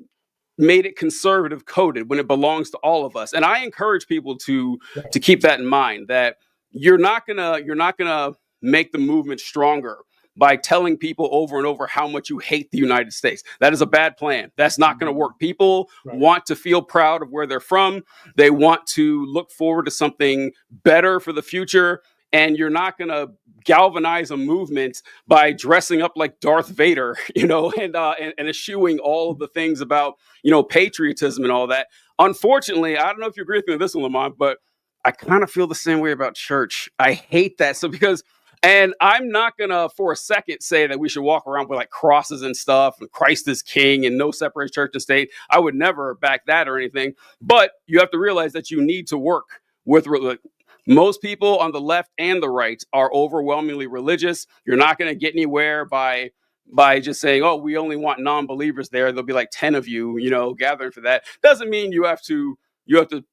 made it conservative coded when it belongs to all of us. And I encourage people to keep that in mind, that you're not gonna make the movement stronger by telling people over and over how much you hate the United States. That is a bad plan. That's not going to work. People want to feel proud of where they're from. They want to look forward to something better for the future. And you're not going to galvanize a movement by dressing up like Darth Vader, and eschewing all of the things about, patriotism and all that. Unfortunately, I don't know if you agree with me on this one, Lamont, but I kind of feel the same way about church. I hate that. And I'm not going to for a second say that we should walk around with like crosses and stuff and Christ is king and no separate church and state. I would never back that or anything. But you have to realize that you need to work with most people on the left and the right are overwhelmingly religious. You're not going to get anywhere by just saying, oh, we only want non-believers there. There'll be like 10 of you, gathering for that. Doesn't mean you have to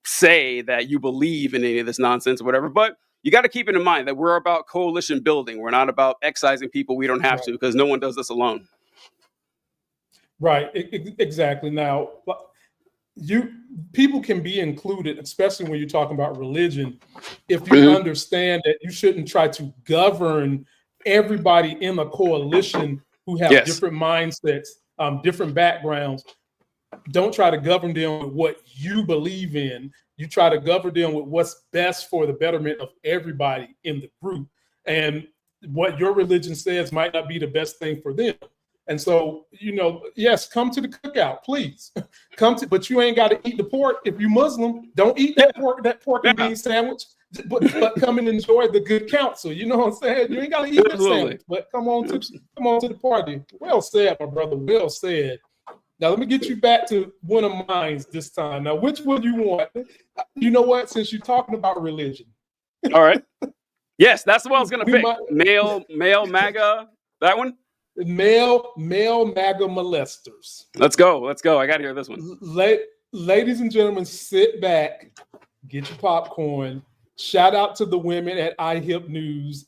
say that you believe in any of this nonsense or whatever. But you got to keep it in mind that we're about coalition building. We're not about excising people we don't have to, because no one does this alone. Right. Exactly. Now, people can be included, especially when you're talking about religion, if you understand that you shouldn't try to govern everybody in a coalition who have different mindsets, different backgrounds. Don't try to govern them with what you believe in. You try to govern them with what's best for the betterment of everybody in the group. And what your religion says might not be the best thing for them. And so, yes, come to the cookout, please. But you ain't got to eat the pork. If you're Muslim, don't eat that pork and bean sandwich. But come and enjoy the good counsel. You know what I'm saying? You ain't got to eat that sandwich, but come on to the party. Well said, my brother. Well said. Now, let me get you back to one of mine this time. Now, which one you want? You know what? Since you're talking about religion. All right. Yes, that's the one I was going to pick. Male MAGA, that one? Male MAGA molesters. Let's go. I got to hear this one. Ladies and gentlemen, sit back, get your popcorn. Shout out to the women at iHip News,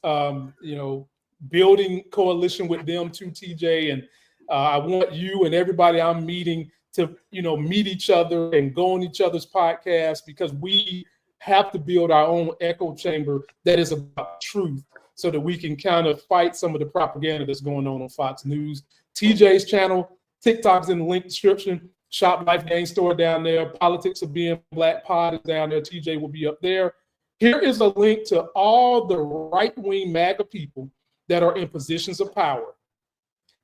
building coalition with them too, TJ. And I want you and everybody I'm meeting to, meet each other and go on each other's podcasts, because we have to build our own echo chamber that is about truth, so that we can kind of fight some of the propaganda that's going on Fox News. TJ's channel, TikTok's in the link description. Shop Life Game Store down there. Politics of Being Black Pod is down there. TJ will be up there. Here is a link to all the right-wing MAGA people that are in positions of power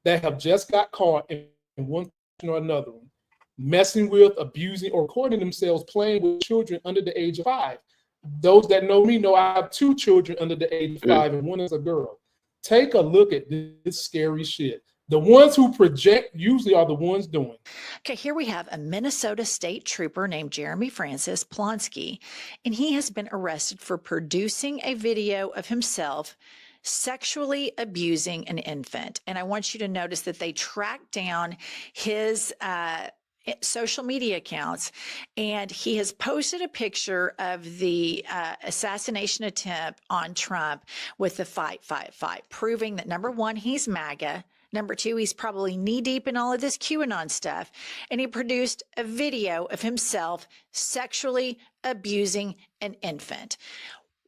that have just got caught in one or another one, messing with, abusing, or recording themselves playing with children under the age of 5. Those that know me know I have 2 children under the age of 5, and one is a girl. Take a look at this scary shit. The ones who project usually are the ones doing. Okay, here we have a Minnesota state trooper named Jeremy Francis Plonsky, and he has been arrested for producing a video of himself sexually abusing an infant. And I want you to notice that they tracked down his social media accounts, and he has posted a picture of the assassination attempt on Trump with the fight, proving that number one, he's MAGA. Number two, he's probably knee deep in all of this QAnon stuff. And he produced a video of himself sexually abusing an infant.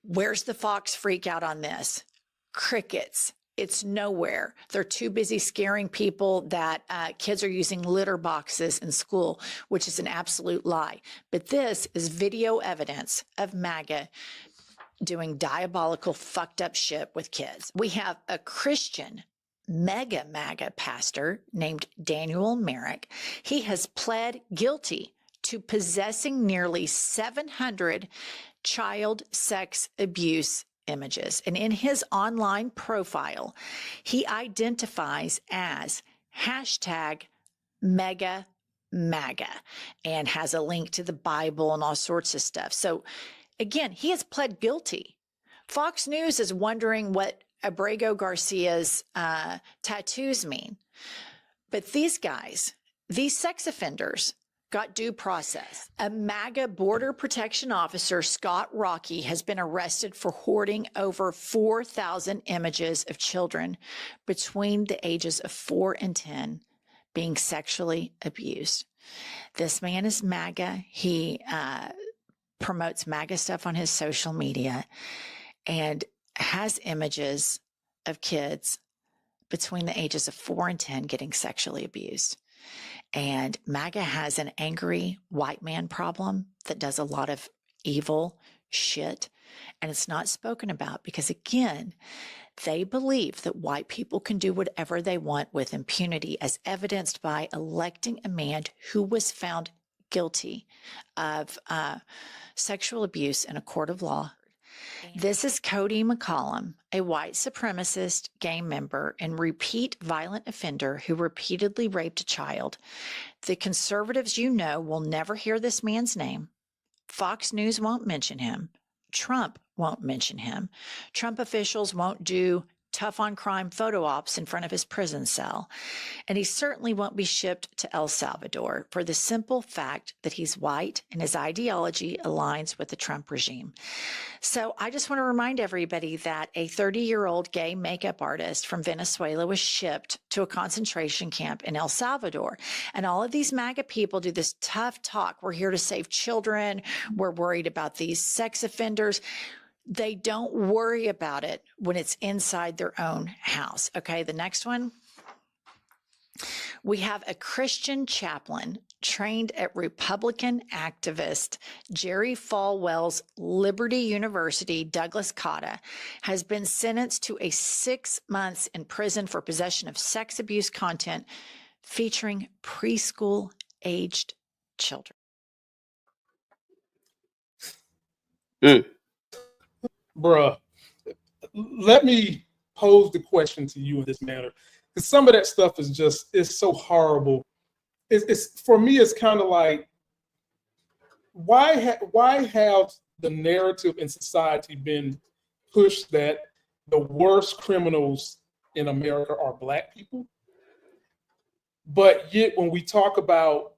Where's the Fox freak out on this? Crickets. It's nowhere. They're too busy scaring people that kids are using litter boxes in school, which is an absolute lie. But this is video evidence of MAGA doing diabolical, fucked up shit with kids. We have a Christian mega MAGA pastor named Daniel Merrick. He has pled guilty to possessing nearly 700 child sex abuse images. And in his online profile, he identifies as #mega MAGA and has a link to the Bible and all sorts of stuff. So again, he has pled guilty. Fox News is wondering what Abrego Garcia's tattoos mean. But these guys, these sex offenders, got due process. A MAGA border protection officer, Scott Rocky, has been arrested for hoarding over 4,000 images of children between the ages of 4 and 10 being sexually abused. This man is MAGA. He promotes MAGA stuff on his social media and has images of kids between the ages of 4 and 10 getting sexually abused. And MAGA has an angry white man problem that does a lot of evil shit. And it's not spoken about because, again, they believe that white people can do whatever they want with impunity, as evidenced by electing a man who was found guilty of sexual abuse in a court of law. This is Cody McCollum, a white supremacist gang member and repeat violent offender who repeatedly raped a child. The conservatives, will never hear this man's name. Fox News won't mention him. Trump won't mention him. Trump officials won't do tough on crime photo ops in front of his prison cell. And he certainly won't be shipped to El Salvador for the simple fact that he's white and his ideology aligns with the Trump regime. So I just want to remind everybody that a 30-year-old gay makeup artist from Venezuela was shipped to a concentration camp in El Salvador. And all of these MAGA people do this tough talk. We're here to save children. We're worried about these sex offenders. They don't worry about it when it's inside their own house. Okay, the next one. We have a Christian chaplain trained at Republican activist Jerry Falwell's Liberty University, Douglas Cotta, has been sentenced to 6 months in prison for possession of sex abuse content featuring preschool-aged children. Bruh, let me pose the question to you in this manner, because some of that stuff is it's so horrible. It's for me, it's kind of like, why have the narrative in society been pushed that the worst criminals in America are Black people? But yet when we talk about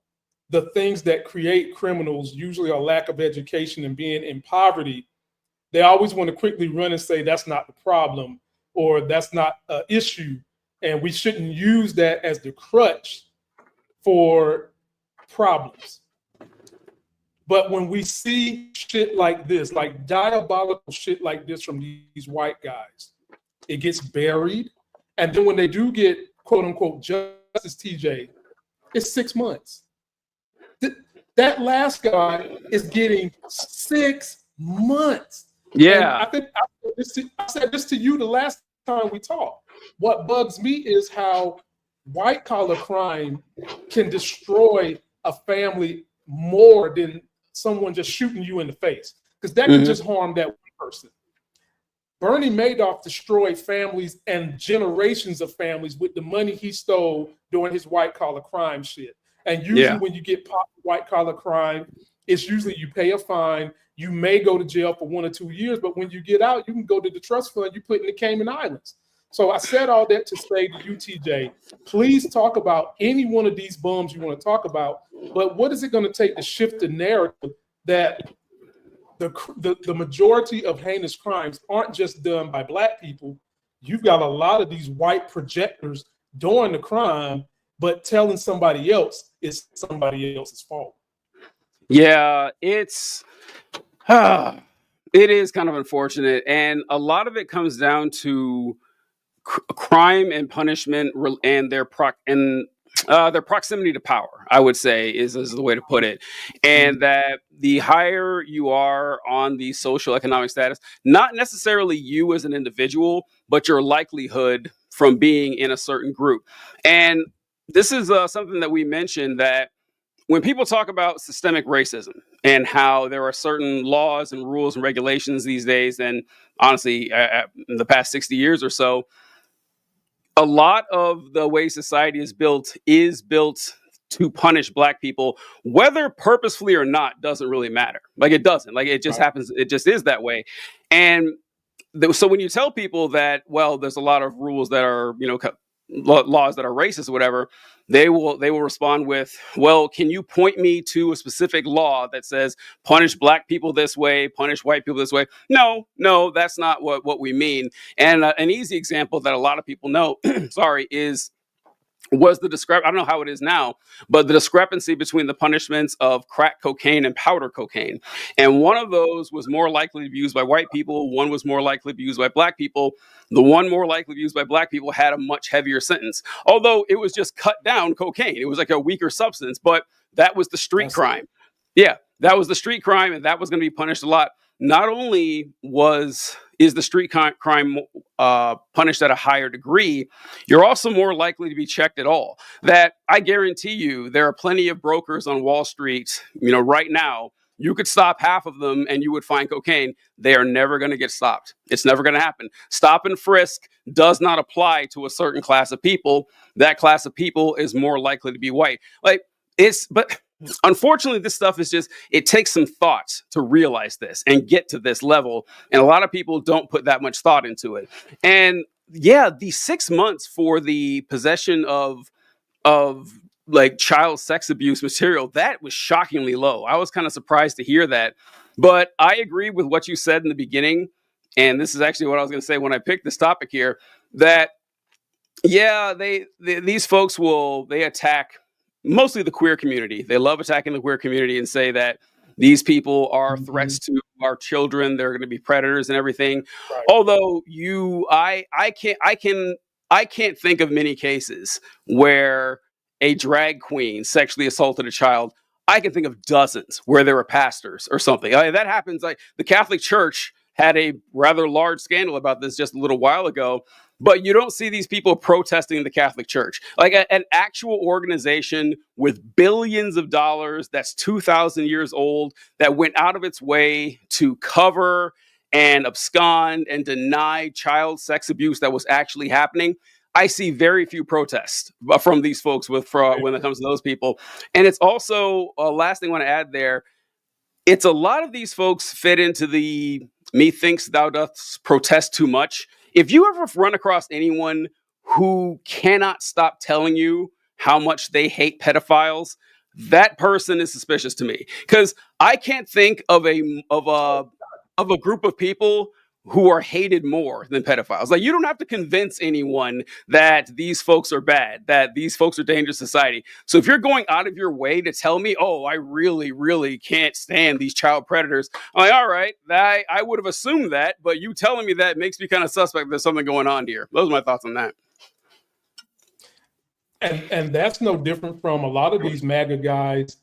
the things that create criminals, usually a lack of education and being in poverty, they always want to quickly run and say that's not the problem or that's not an issue. And we shouldn't use that as the crutch for problems. But when we see shit like this, like diabolical shit like this from these white guys, it gets buried. And then when they do get quote unquote justice, TJ, it's 6 months. That last guy is getting 6 months. Yeah. And I said this to you the last time we talked. What bugs me is how white collar crime can destroy a family more than someone just shooting you in the face, because that can just harm that one person. Bernie Madoff destroyed families and generations of families with the money he stole during his white collar crime shit. And usually when you get white collar crime, it's usually you pay a fine. You may go to jail for 1 or 2 years, but when you get out, you can go to the trust fund you put in the Cayman Islands. So I said all that to say to you, TJ, please talk about any one of these bums you want to talk about, but what is it going to take to shift the narrative that the majority of heinous crimes aren't just done by Black people? You've got a lot of these white projectors doing the crime, but telling somebody else it's somebody else's fault. Yeah, it is kind of unfortunate, and a lot of it comes down to crime and punishment and their proximity to power, I would say, is the way to put it. And that the higher you are on the social economic status, not necessarily you as an individual, but your likelihood from being in a certain group. And this is something that we mentioned, that when people talk about systemic racism and how there are certain laws and rules and regulations these days, and honestly, in the past 60 years or so, a lot of the way society is built to punish Black people, whether purposefully or not, doesn't really matter. Like, it doesn't. Like, it just happens. It just is that way. And so when you tell people that, well, there's a lot of rules that are, laws that are racist or whatever, they will respond with, well, can you point me to a specific law that says punish Black people this way, punish white people this way? No, that's not what we mean. And an easy example that a lot of people know, was the I don't know how it is now, but the discrepancy between the punishments of crack cocaine and powder cocaine. And one of those was more likely to be used by white people. One was more likely to be used by Black people. The one more likely to be used by Black people had a much heavier sentence, although it was just cut down cocaine. It was like a weaker substance, but that was the street crime. Yeah, that was the street crime, and that was going to be punished a lot. Not only is the street crime punished at a higher degree, you're also more likely to be checked at all. That I guarantee you, there are plenty of brokers on Wall Street, right now. You could stop half of them and you would find cocaine. They are never going to get stopped. It's never going to happen. Stop and frisk does not apply to a certain class of people. That class of people is more likely to be white. But unfortunately, this stuff is it takes some thought to realize this and get to this level. And a lot of people don't put that much thought into it. And yeah, the 6 months for the possession of like child sex abuse material, that was shockingly low. I was kind of surprised to hear that. But I agree with what you said in the beginning. And this is actually what I was going to say when I picked this topic here, that yeah, these folks they attack mostly the queer community. They love attacking the queer community and say that these people are threats to our children. They're going to be predators and everything. Right. Although I can't think of many cases where a drag queen sexually assaulted a child. I can think of dozens where there were pastors or something. That happens. Like, the Catholic Church had a rather large scandal about this just a little while ago. But you don't see these people protesting the Catholic Church. Like an actual organization with billions of dollars that's 2,000 years old, that went out of its way to cover and abscond and deny child sex abuse that was actually happening. I see very few protests from these folks when it comes to those people. And it's also, last thing I want to add there, it's a lot of these folks fit into the methinks thou dost protest too much. If you ever run across anyone who cannot stop telling you how much they hate pedophiles, that person is suspicious to me, because I can't think of a group of people who are hated more than pedophiles. Like, you don't have to convince anyone that these folks are bad, that these folks are dangerous to society. So if you're going out of your way to tell me, oh, I really, really can't stand these child predators, I'm like, all right, I would have assumed that, but you telling me that makes me kind of suspect there's something going on here. Those are my thoughts on that. And that's no different from a lot of these MAGA guys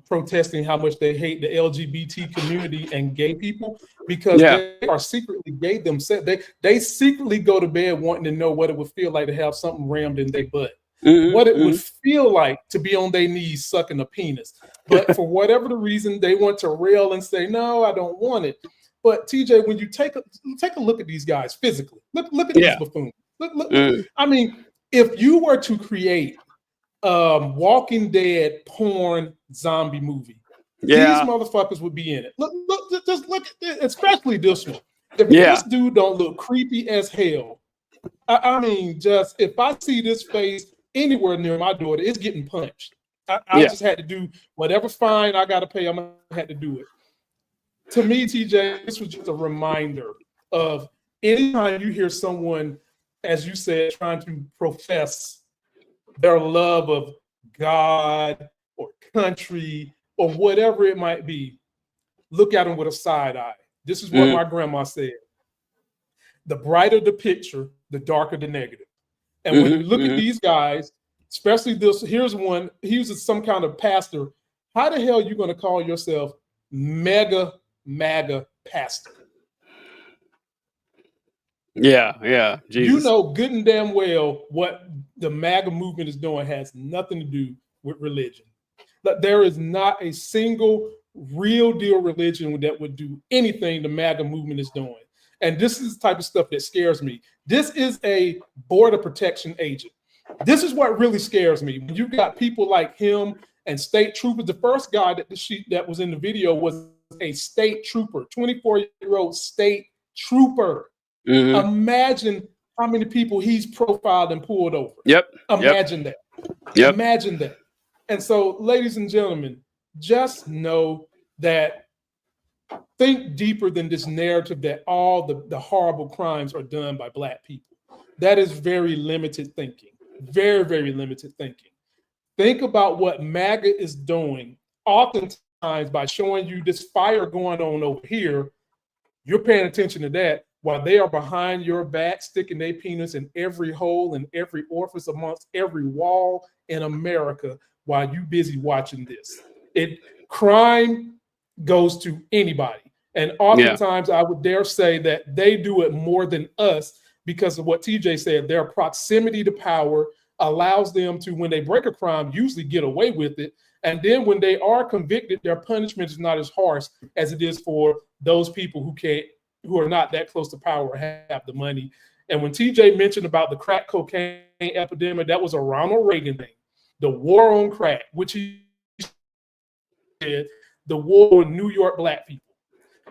protesting how much they hate the LGBT community and gay people, because they are secretly gay themselves. They secretly go to bed wanting to know what it would feel like to have something rammed in their butt, what it would feel like to be on their knees sucking a penis. But for whatever the reason, they want to rail and say, no, I don't want it. But TJ, when you take a look at these guys physically, look at these buffoons. Look. I mean, if you were to create Walking Dead porn zombie movie, Yeah. these motherfuckers would be in it. Look, just look at this, especially this one. If Yeah. this dude don't look creepy as hell, I mean, just if I see this face anywhere near my daughter, it's getting punched. I Yeah. just had to do whatever fine I got to pay. I'm gonna have to do it. To me, TJ, this was just a reminder of anytime you hear someone, as you said, trying to profess their love of God or country or whatever it might be, look at them with a side eye. This is what my grandma said. The brighter the picture, the darker the negative. And when you look at these guys, especially this, here's one, he was some kind of pastor. How the hell are you going to call yourself MAGA pastor? Yeah. Jesus. You know good and damn well what the MAGA movement is doing has nothing to do with religion. But there is not a single real deal religion that would do anything the MAGA movement is doing. And this is the type of stuff that scares me. This is a border protection agent. This is what really scares me. When you got people like him and state troopers, the first guy that was in the video was a state trooper, 24-year-old state trooper. Imagine how many people he's profiled and pulled over. Imagine that. Imagine that. And so, ladies and gentlemen, just know that think deeper than this narrative that all the horrible crimes are done by Black people. That is very limited thinking. Very, very limited thinking. Think about what MAGA is doing oftentimes by showing you this fire going on over here. You're paying attention to that while they are behind your back, sticking their penis in every hole and every orifice amongst every wall in America while you busy watching this. Crime goes to anybody. And oftentimes I would dare say that they do it more than us because of what TJ said. Their proximity to power allows them to, when they break a crime, usually get away with it. And then when they are convicted, their punishment is not as harsh as it is for those people who are not that close to power or have the money. And when TJ mentioned about the crack cocaine epidemic, that was a Ronald Reagan thing. The war on crack, which he said, the war on New York Black people.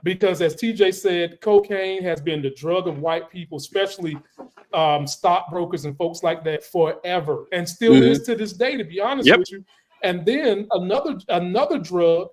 Because as TJ said, cocaine has been the drug of white people, especially stockbrokers and folks like that forever, and still is to this day, to be honest with you. And then another drug,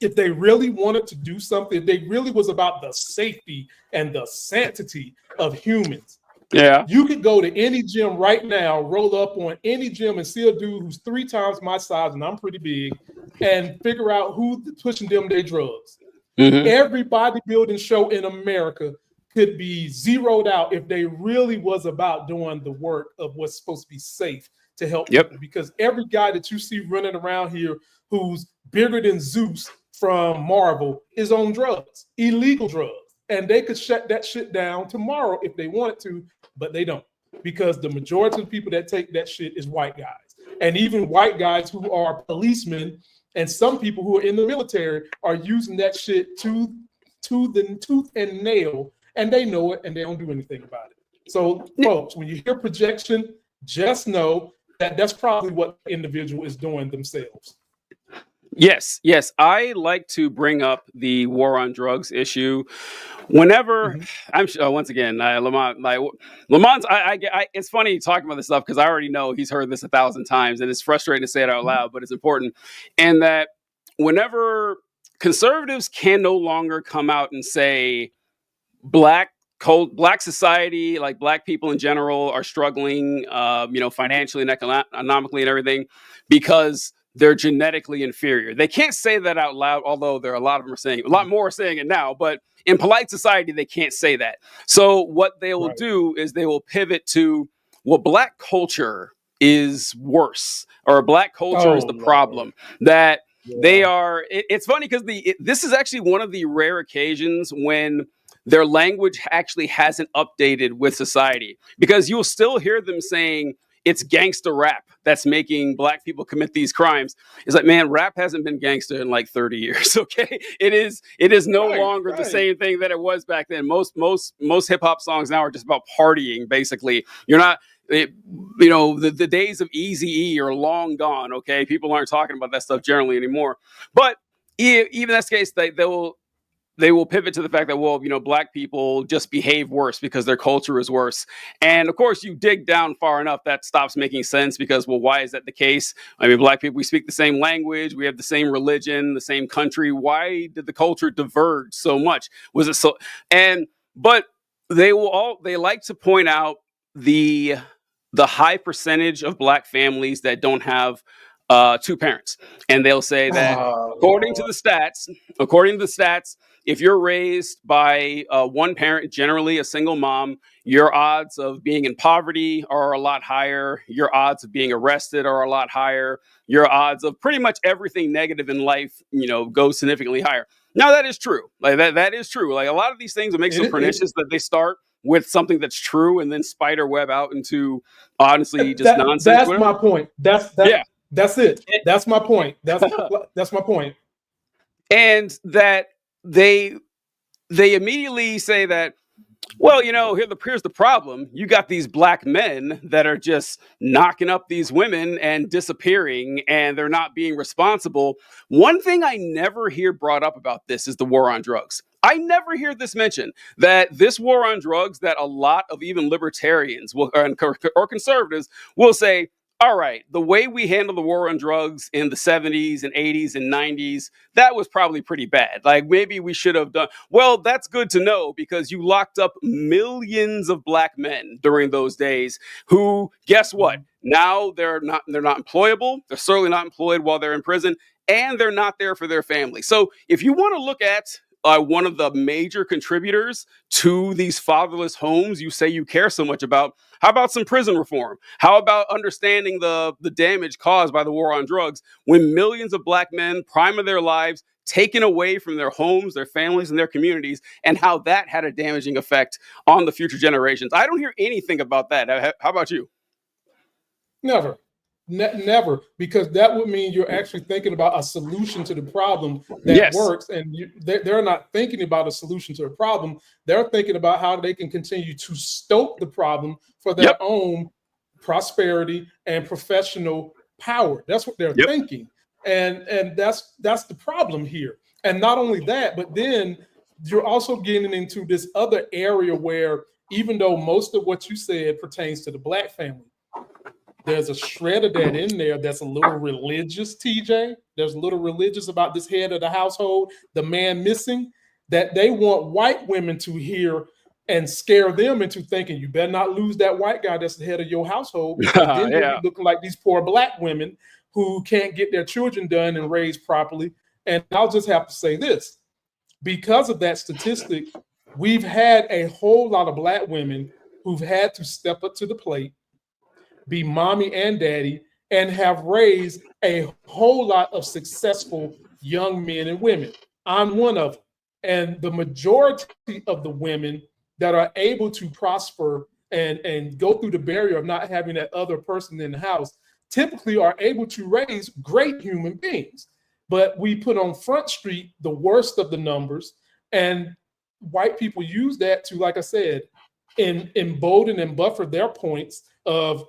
if they really wanted to do something, they really was about the safety and the sanctity of humans. You could go to any gym right now, roll up on any gym and see a dude who's 3 times my size, and I'm pretty big, and figure out who's pushing them their drugs. Every bodybuilding show in America could be zeroed out if they really was about doing the work of what's supposed to be safe to help people. Because every guy that you see running around here who's bigger than Zeus from Marvel is on drugs, illegal drugs. And they could shut that shit down tomorrow if they wanted to, but they don't. Because the majority of the people that take that shit is white guys. And even white guys who are policemen and some people who are in the military are using that shit to the tooth and nail, and they know it and they don't do anything about it. So folks, when you hear projection, just know that that's probably what the individual is doing themselves. Yes. I like to bring up the war on drugs issue whenever I'm once again, Lamont, Lamont's, it's funny talking about this stuff because I already know he's heard this 1,000 times and it's frustrating to say it out loud, but it's important. And that whenever conservatives can no longer come out and say Black society, like Black people in general, are struggling, financially and economically and everything because they're genetically inferior. They can't say that out loud, although there are a lot of them a lot more are saying it now, but in polite society, they can't say that. So what they will do is they will pivot to, well, Black culture is worse, or Black culture is the problem. That they are, it's funny because this is actually one of the rare occasions when their language actually hasn't updated with society, because you'll still hear them saying, it's gangster rap that's making Black people commit these crimes. It's like, man, rap hasn't been gangster in like 30 years. Okay. It is no longer the same thing that it was back then. Most hip hop songs now are just about partying. Basically, you're not, the days of Eazy-E are long gone. Okay. People aren't talking about that stuff generally anymore, but even that's the case, they will pivot to the fact that, well, black people just behave worse because their culture is worse. And of course, you dig down far enough, that stops making sense because, well, why is that the case? I mean, black people, we speak the same language, we have the same religion, the same country. Why did the culture diverge so much? Was it so? But they like to point out the high percentage of black families that don't have two parents. And they'll say that according to the stats, if you're raised by one parent, generally a single mom, your odds of being in poverty are a lot higher. Your odds of being arrested are a lot higher. Your odds of pretty much everything negative in life, go significantly higher. Now, that is true. Like that is true. Like a lot of these things that make so pernicious that they start with something that's true and then spider web out into honestly just nonsense. That's whatever. my point. That's it. That's my point. That's my point. And that they immediately say that, well, here's the problem. You got these black men that are just knocking up these women and disappearing, and they're not being responsible. One thing I never hear brought up about this is the war on drugs. I never hear this mentioned, that this war on drugs, that a lot of even libertarians or conservatives will say, all right, the way we handled the war on drugs in the 70s and 80s and 90s, that was probably pretty bad. Like maybe we should have done. Well, that's good to know because you locked up millions of black men during those days who, guess what? Now they're not employable. They're certainly not employed while they're in prison, and they're not there for their family. So if you want to look at one of the major contributors to these fatherless homes you say you care so much about, how about some prison reform? How about understanding the damage caused by the war on drugs when millions of black men, prime of their lives, taken away from their homes, their families, and their communities, and how that had a damaging effect on the future generations? I don't hear anything about that. How about you? Never. Never, because that would mean you're actually thinking about a solution to the problem that works, and they're not thinking about a solution to the problem. They're thinking about how they can continue to stoke the problem for their own prosperity and professional power. That's what they're thinking, and that's the problem here. And not only that, but then you're also getting into this other area where, even though most of what you said pertains to the black family, there's a shred of that in there that's a little religious, TJ. There's a little religious about this head of the household, the man missing, that they want white women to hear and scare them into thinking, you better not lose that white guy that's the head of your household, because then you'll be looking like these poor black women who can't get their children done and raised properly. And I'll just have to say this. Because of that statistic, we've had a whole lot of black women who've had to step up to the plate, be mommy and daddy, and have raised a whole lot of successful young men and women. I'm one of them. And the majority of the women that are able to prosper and go through the barrier of not having that other person in the house typically are able to raise great human beings. But we put on Front Street the worst of the numbers, and white people use that to, like I said, embolden and buffer their points of,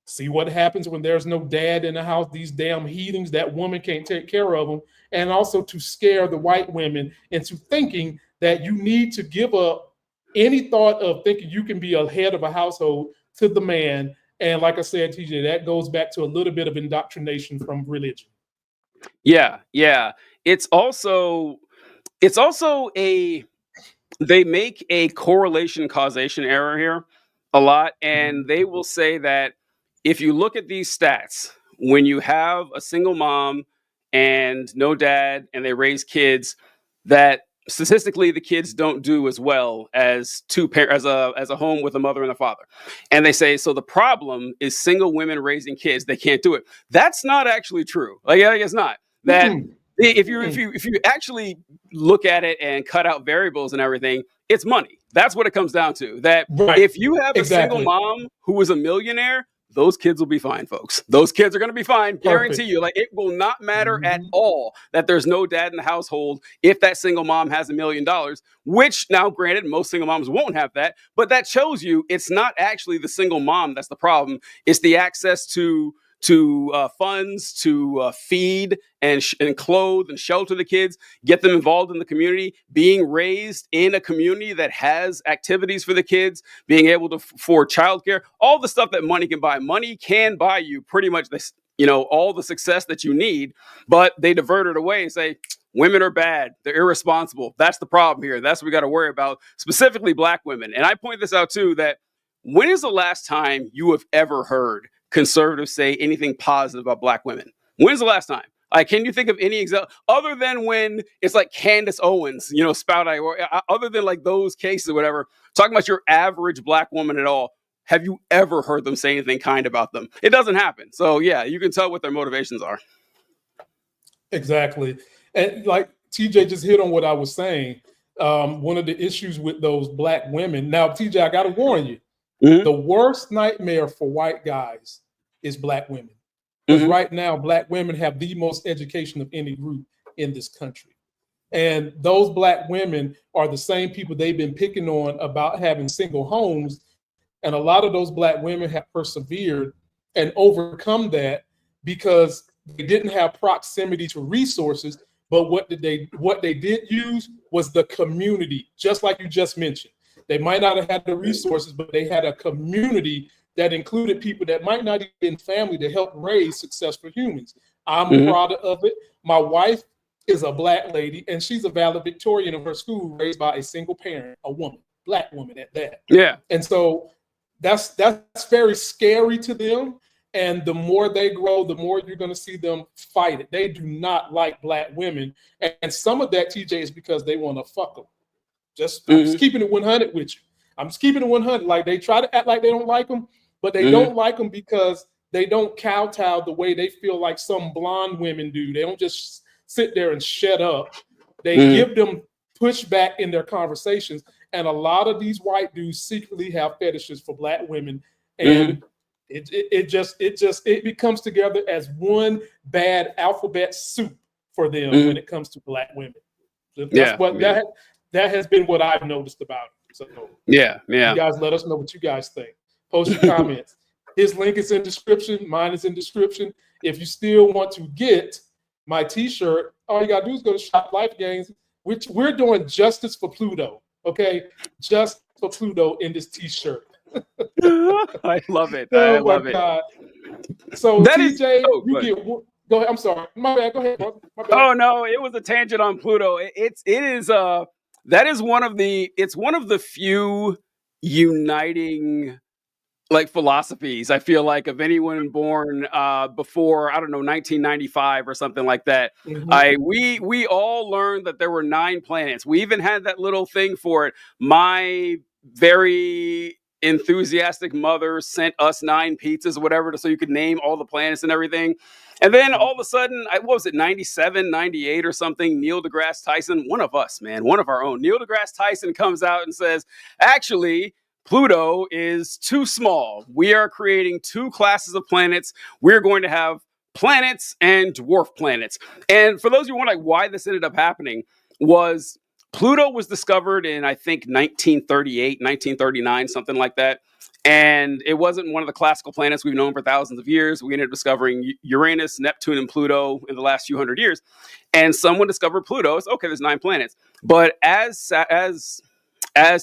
see what happens when there's no dad in the house, these damn heathens, that woman can't take care of them. And also to scare the white women into thinking that you need to give up any thought of thinking you can be a head of a household to the man. And like I said, TJ, that goes back to a little bit of indoctrination from religion. Yeah. It's also they make a correlation causation error here a lot. And they will say that if you look at these stats, when you have a single mom and no dad and they raise kids, that statistically the kids don't do as well as as a home with a mother and a father. And they say, so the problem is single women raising kids. They can't do it. That's not actually true. Like it's not. That if you actually look at it and cut out variables and everything, it's money. That's what it comes down to. That if you have a single mom who is a millionaire, those kids will be fine, folks. Those kids are going to be fine. Guarantee you. Like, it will not matter at all that there's no dad in the household if that single mom has $1 million, which now, granted, most single moms won't have that. But that shows you it's not actually the single mom that's the problem. It's the access to to funds to feed and clothe and shelter the kids, get them involved in the community, being raised in a community that has activities for the kids, being able to for childcare, all the stuff that money can buy. Money can buy you pretty much this, all the success that you need, but they divert it away and say, women are bad. They're irresponsible. That's the problem here. That's what we got to worry about, specifically Black women. And I point this out too, that when is the last time you have ever heard conservatives say anything positive about Black women? When's the last time? Can you think of any example other than when it's like Candace Owens, spout out, or other than like those cases or whatever, talking about your average Black woman at all? Have you ever heard them say anything kind about them? It doesn't happen. So yeah, you can tell what their motivations are. Exactly. And like TJ just hit on what I was saying. One of the issues with those Black women. Now, TJ, I got to warn you, the worst nightmare for white guys is Black women. Because right now, Black women have the most education of any group in this country. And those Black women are the same people they've been picking on about having single homes. And a lot of those Black women have persevered and overcome that because they didn't have proximity to resources. But what they did use was the community, just like you just mentioned. They might not have had the resources, but they had a community that included people that might not even be in family to help raise successful humans. I'm proud of it. My wife is a Black lady, and she's a valedictorian of her school, raised by a single parent, a woman, Black woman at that. Yeah. And so that's very scary to them. And the more they grow, the more you're going to see them fight it. They do not like Black women. And some of that, TJ, is because they want to fuck them. I'm just keeping it 100 with you. I'm just keeping it 100. Like, they try to act like they don't like them, but they don't like them because they don't kowtow the way they feel like some blonde women do. They don't just sit there and shut up. They give them pushback in their conversations. And a lot of these white dudes secretly have fetishes for Black women. And it becomes together as one bad alphabet soup for them when it comes to Black women. So that has been what I've noticed about it. So you guys let us know what you guys think. Post your comments. His link is in description. Mine is in description. If you still want to get my T-shirt, all you gotta do is go to Shop Life Games, which we're doing justice for Pluto. Okay, just for Pluto in this T-shirt. I love it. I love it. God. So that TJ, go ahead. I'm sorry. My bad. Go ahead, bro. My bad. Oh no, it was a tangent on Pluto. That is one of the few uniting like philosophies, I feel like, of anyone born before, I don't know, 1995 or something like that. We all learned that there were 9 planets. We even had that little thing for it. My very enthusiastic mother sent us 9 pizzas or whatever, so you could name all the planets and everything. And then all of a sudden, what was it, 97, 98 or something, Neil deGrasse Tyson, one of us, man, one of our own, Neil deGrasse Tyson comes out and says, actually, Pluto is too small. We are creating 2 classes of planets. We're going to have planets and dwarf planets. And for those of you who wonder why this ended up happening, was Pluto was discovered in, I think, 1938, 1939, something like that. And it wasn't one of the classical planets we've known for thousands of years. We ended up discovering Uranus, Neptune, and Pluto in the last few hundred years. And someone discovered Pluto. It's okay, there's 9 planets. But as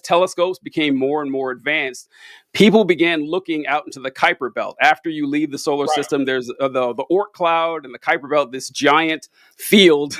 telescopes became more and more advanced, people began looking out into the Kuiper Belt. After you leave the solar system, there's the Oort cloud and the Kuiper Belt, this giant field,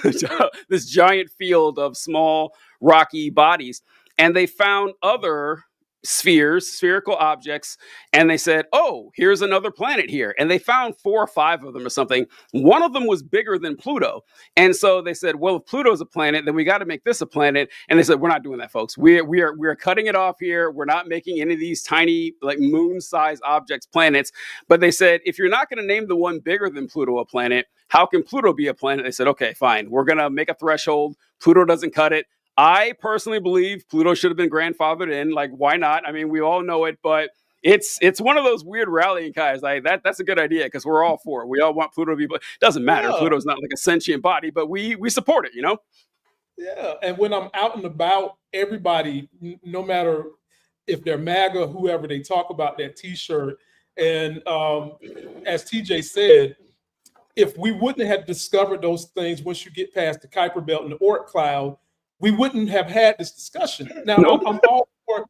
this giant field of small rocky bodies. And they found other spherical objects, and they said, oh, here's another planet here. And they found 4 or 5 of them or something. One of them was bigger than Pluto. And so they said, well, if Pluto's a planet, then we got to make this a planet. And they said, we're not doing that, folks. We are cutting it off here. We're not making any of these tiny, like moon-sized objects planets. But they said, if you're not going to name the one bigger than Pluto a planet, how can Pluto be a planet? They said, okay, fine. We're going to make a threshold. Pluto doesn't cut it. I personally believe Pluto should have been grandfathered in. Like, why not? I mean, we all know it, but it's one of those weird rallying cries. Like that's a good idea because we're all for it. We all want Pluto to be. It doesn't matter. Yeah. Pluto's not like a sentient body, but we support it. You know. Yeah, and when I'm out and about, everybody, no matter if they're MAGA, whoever, they talk about that T-shirt. And as TJ said, if we wouldn't have discovered those things once you get past the Kuiper Belt and the Oort cloud, we wouldn't have had this discussion. Now, Nope. I'm all for.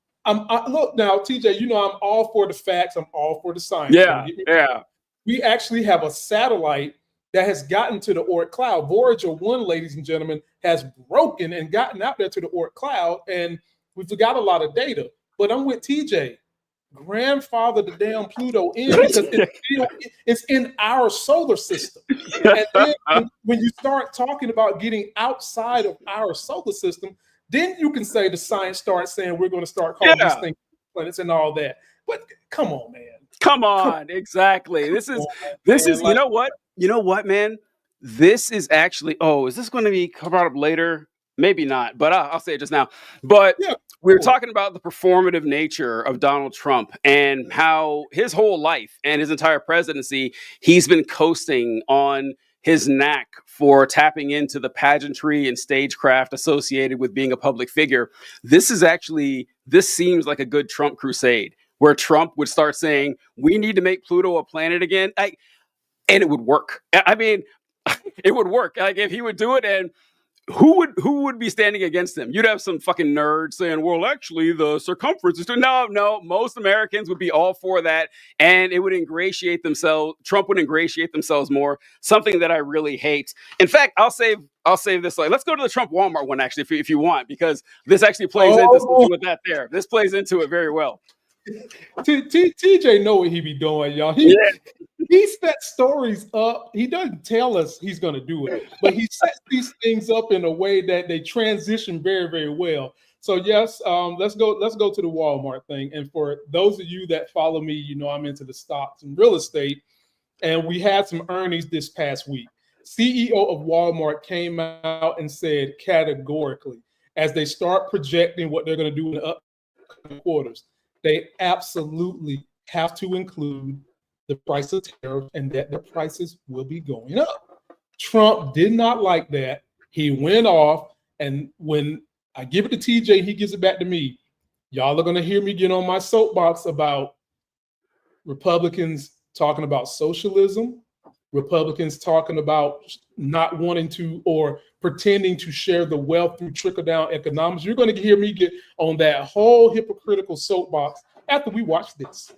Look now, TJ. You know I'm all for the facts. I'm all for the science. Yeah, yeah. We actually have a satellite that has gotten to the Oort cloud. Voyager 1, ladies and gentlemen, has broken and gotten out there to the Oort cloud, and we've got a lot of data. But I'm with TJ. Grandfather the damn Pluto in, because it's in our solar system. And then when you start talking about getting outside of our solar system, then you can say the science starts saying we're going to start calling these things planets and all that. But come on, man. Come on, exactly. This is like, you know what, man? This is actually, is this going to be brought up later? Maybe not, but I'll say it just now. But we're talking about the performative nature of Donald Trump and how his whole life and his entire presidency, he's been coasting on his knack for tapping into the pageantry and stagecraft associated with being a public figure. This seems like a good Trump crusade, where Trump would start saying, we need to make Pluto a planet again. And it would work. I mean, it would work. Like, if he would do it, and who would be standing against him? You'd have some fucking nerd saying, well, actually, the circumference is... No, most Americans would be all for that, and it would ingratiate themselves. Trump would ingratiate themselves more, something that I really hate. In fact, I'll save this. Let's go to the Trump Walmart one, actually, if you want, because this actually plays into something with that there. This plays into it very well. TJ know what he be doing, y'all. He sets stories up. He doesn't tell us he's going to do it, but he sets these things up in a way that they transition very, very well. So yes, let's go to the Walmart thing. And for those of you that follow me, you know I'm into the stocks and real estate. And we had some earnings this past week. CEO of Walmart came out and said categorically, as they start projecting what they're going to do in the upcoming quarters, they absolutely have to include the price of tariffs and that the prices will be going up. Trump did not like that. He went off, and when I give it to TJ, he gives it back to me. Y'all are going to hear me get on my soapbox about Republicans talking about socialism, Republicans talking about not wanting to or pretending to share the wealth through trickle-down economics. You're going to hear me get on that whole hypocritical soapbox after we watch this.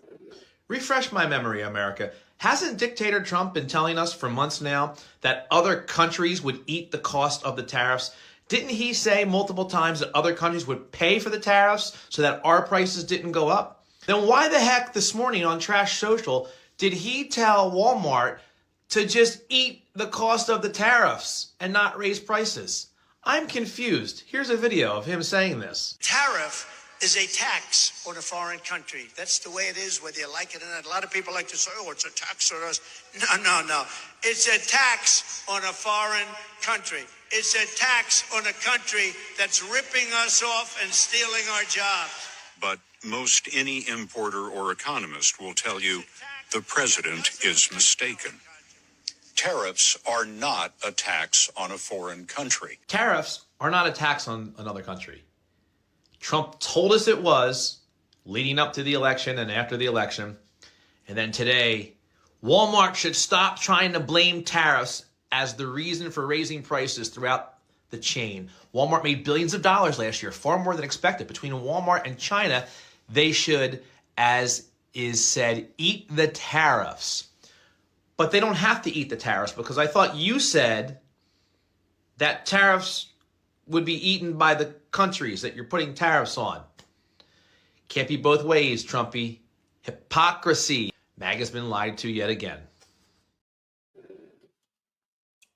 Refresh my memory, America. Hasn't dictator Trump been telling us for months now that other countries would eat the cost of the tariffs? Didn't he say multiple times that other countries would pay for the tariffs so that our prices didn't go up? Then why the heck this morning on Trash Social did he tell Walmart to just eat the cost of the tariffs and not raise prices? I'm confused. Here's a video of him saying this. Tariff is a tax on a foreign country. That's the way it is, whether you like it or not. A lot of people like to say, oh, it's a tax on us. No. It's a tax on a foreign country. It's a tax on a country that's ripping us off and stealing our jobs. But most any importer or economist will tell you the president is mistaken. Tariffs are not a tax on a foreign country. Tariffs are not a tax on another country. Trump told us it was leading up to the election and after the election. And then today, Walmart should stop trying to blame tariffs as the reason for raising prices throughout the chain. Walmart made billions of dollars last year, far more than expected. Between Walmart and China, they should, as is said, eat the tariffs. But they don't have to eat the tariffs, because I thought you said that tariffs would be eaten by the countries that you're putting tariffs on. Can't be both ways, Trumpy. Hypocrisy. MAGA's been lied to yet again.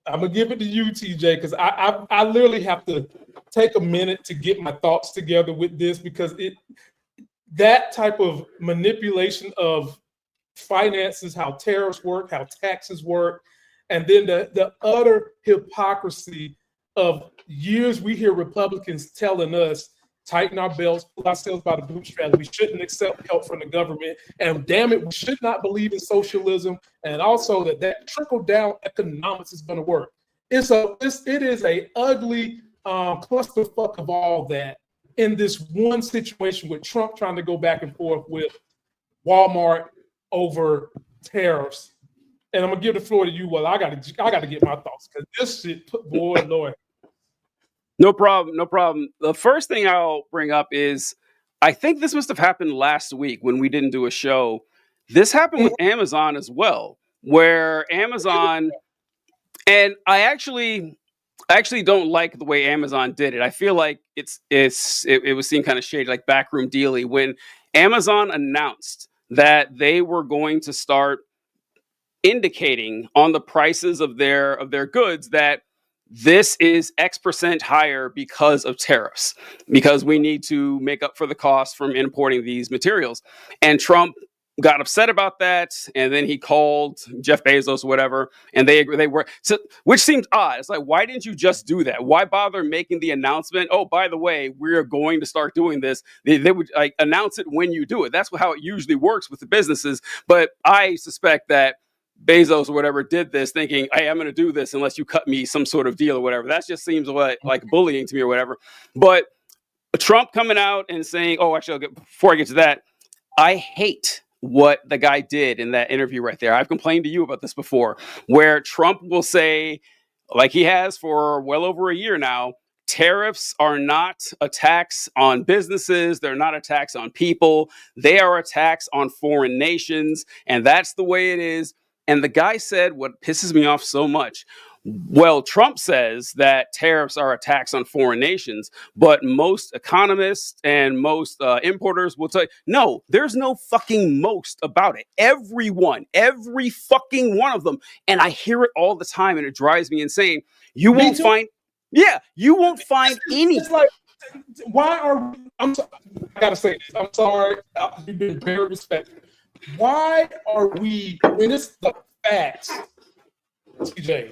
I'm going to give it to you, TJ, because I literally have to take a minute to get my thoughts together with this, because that type of manipulation of finances, how tariffs work, how taxes work, and then the utter hypocrisy of years we hear Republicans telling us, tighten our belts, pull ourselves by the bootstraps. We shouldn't accept help from the government. And damn it, we should not believe in socialism. And also that trickle-down economics is going to work. It is a ugly clusterfuck of all that in this one situation with Trump trying to go back and forth with Walmart over tariffs. And I'm gonna give the floor to you. Well, I gotta get my thoughts because this shit, boy, Lord. No problem. No problem. The first thing I'll bring up is I think this must have happened last week when we didn't do a show. This happened with Amazon as well, where Amazon, and I actually don't like the way Amazon did it. I feel like it was seen kind of shady, like backroom dealy, when Amazon announced that they were going to start indicating on the prices of their goods that this is X% higher because of tariffs, because we need to make up for the cost from importing these materials. And Trump got upset about that, and then he called Jeff Bezos or whatever, and they were, so, which seems odd. It's like, why didn't you just do that? Why bother making the announcement? Oh, by the way, we're going to start doing this. They would like announce it when you do it. That's how it usually works with the businesses. But I suspect that Bezos or whatever did this thinking, hey, I'm going to do this unless you cut me some sort of deal or whatever. That just seems like bullying to me or whatever. But Trump coming out and saying, oh, actually, before I get to that, I hate what the guy did in that interview right there. I've complained to you about this before, where Trump will say, like he has for well over a year now, tariffs are not a tax on businesses. They're not a tax on people. They are a tax on foreign nations. And that's the way it is. And the guy said what pisses me off so much. Well, Trump says that tariffs are a tax on foreign nations, but most economists and most importers will tell you, no, there's no fucking most about it. Everyone, every fucking one of them. And I hear it all the time and it drives me insane. You won't find any. Like, why are I gotta say this. I'm sorry. You've been very respectful. Why are we, when it's the facts, TJ,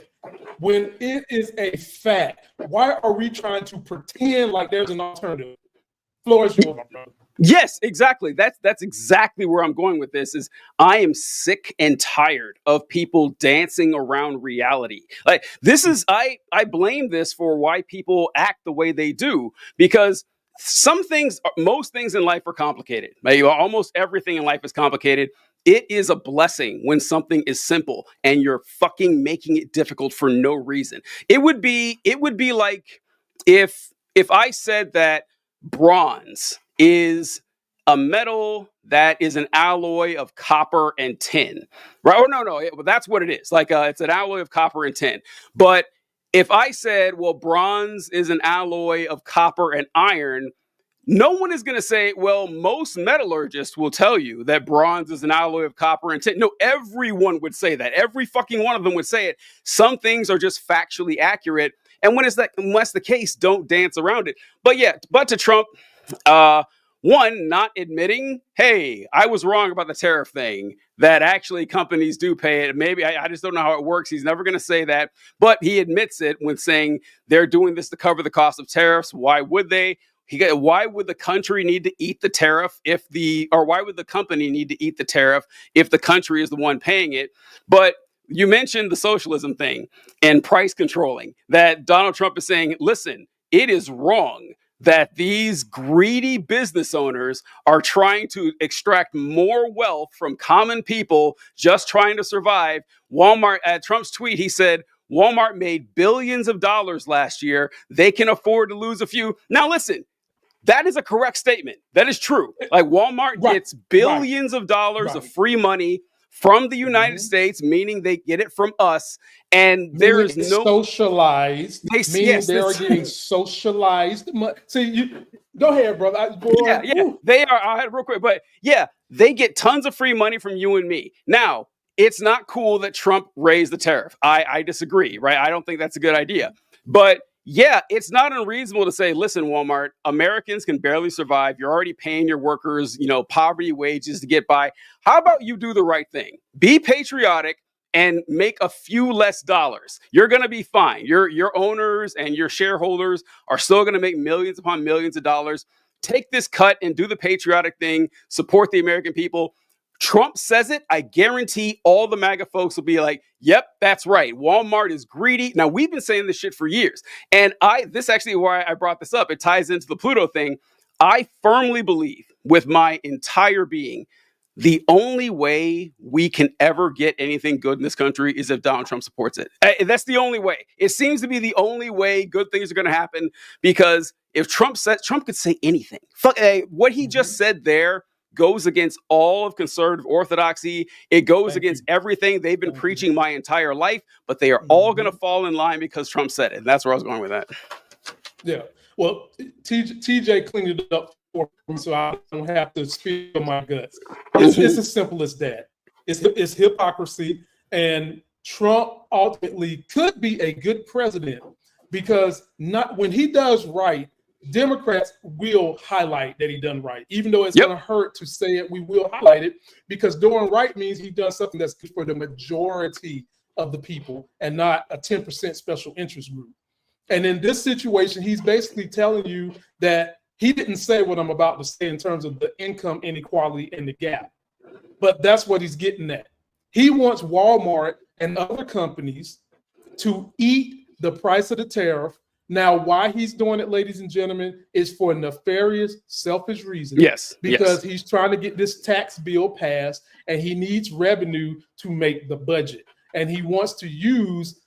when it is a fact, why are we trying to pretend like there's an alternative? Floor is yours, my brother. Yes, exactly. That's exactly where I'm going with this. Is I am sick and tired of people dancing around reality. Like this is I blame this for why people act the way they do, because most things in life are complicated. Maybe almost everything in life is complicated. It is a blessing when something is simple and you're fucking making it difficult for no reason. It would be like if I said that bronze is a metal that is an alloy of copper and tin, right? Or no, that's what it is. Like it's an alloy of copper and tin. But if I said, well, bronze is an alloy of copper and iron, no one is going to say, well, most metallurgists will tell you that bronze is an alloy of copper and tin. No, everyone would say that. Every fucking one of them would say it. Some things are just factually accurate. And when that's the case, don't dance around it. But to Trump, one, not admitting, hey, I was wrong about the tariff thing, that actually companies do pay it. Maybe I just don't know how it works. He's never going to say that. But he admits it when saying they're doing this to cover the cost of tariffs. Why would they? Why would the country need to eat the tariff why would the company need to eat the tariff if the country is the one paying it? But you mentioned the socialism thing and price controlling, that Donald Trump is saying, listen, it is wrong that these greedy business owners are trying to extract more wealth from common people just trying to survive. Walmart, at Trump's tweet, he said, Walmart made billions of dollars last year. They can afford to lose a few. Now, listen, that is a correct statement. That is true. Like Walmart gets billions of dollars of free money from the United States, meaning they get it from us. And there is no socialized. They are getting socialized. See, you go ahead, brother. They are. I'll have real quick, but they get tons of free money from you and me. Now, it's not cool that Trump raised the tariff. I disagree, right? I don't think that's a good idea. But it's not unreasonable to say, listen, Walmart, Americans can barely survive. You're already paying your workers, poverty wages to get by. How about you do the right thing? Be patriotic and make a few less dollars. You're going to be fine. Your owners and your shareholders are still going to make millions upon millions of dollars. Take this cut and do the patriotic thing. Support the American people. Trump says it, I guarantee all the MAGA folks will be like, yep, that's right. Walmart is greedy. Now, we've been saying this shit for years. And this actually why I brought this up. It ties into the Pluto thing. I firmly believe with my entire being the only way we can ever get anything good in this country is if Donald Trump supports it. That's the only way. It seems to be the only way good things are going to happen, because if Trump could say anything. What he just said there goes against all of conservative orthodoxy. It goes against everything they've been preaching my entire life, but they are all going to fall in line because Trump said it. And that's where I was going with that. Yeah. Well, TJ cleaned it up for me, so I don't have to spill my guts. It's as simple as that. It's hypocrisy, and Trump ultimately could be a good president, because not when he does right, Democrats will highlight that he done right, even though it's going to hurt to say it. We will highlight it, because doing right means he does something that's good for the majority of the people and not a 10% special interest group. And in this situation, he's basically telling you that he didn't say what I'm about to say in terms of the income inequality and the gap, but that's what he's getting at. He wants Walmart and other companies to eat the price of the tariff. Now, why he's doing it, ladies and gentlemen, is for nefarious, selfish reasons. Yes. Because he's trying to get this tax bill passed, and he needs revenue to make the budget. And he wants to use,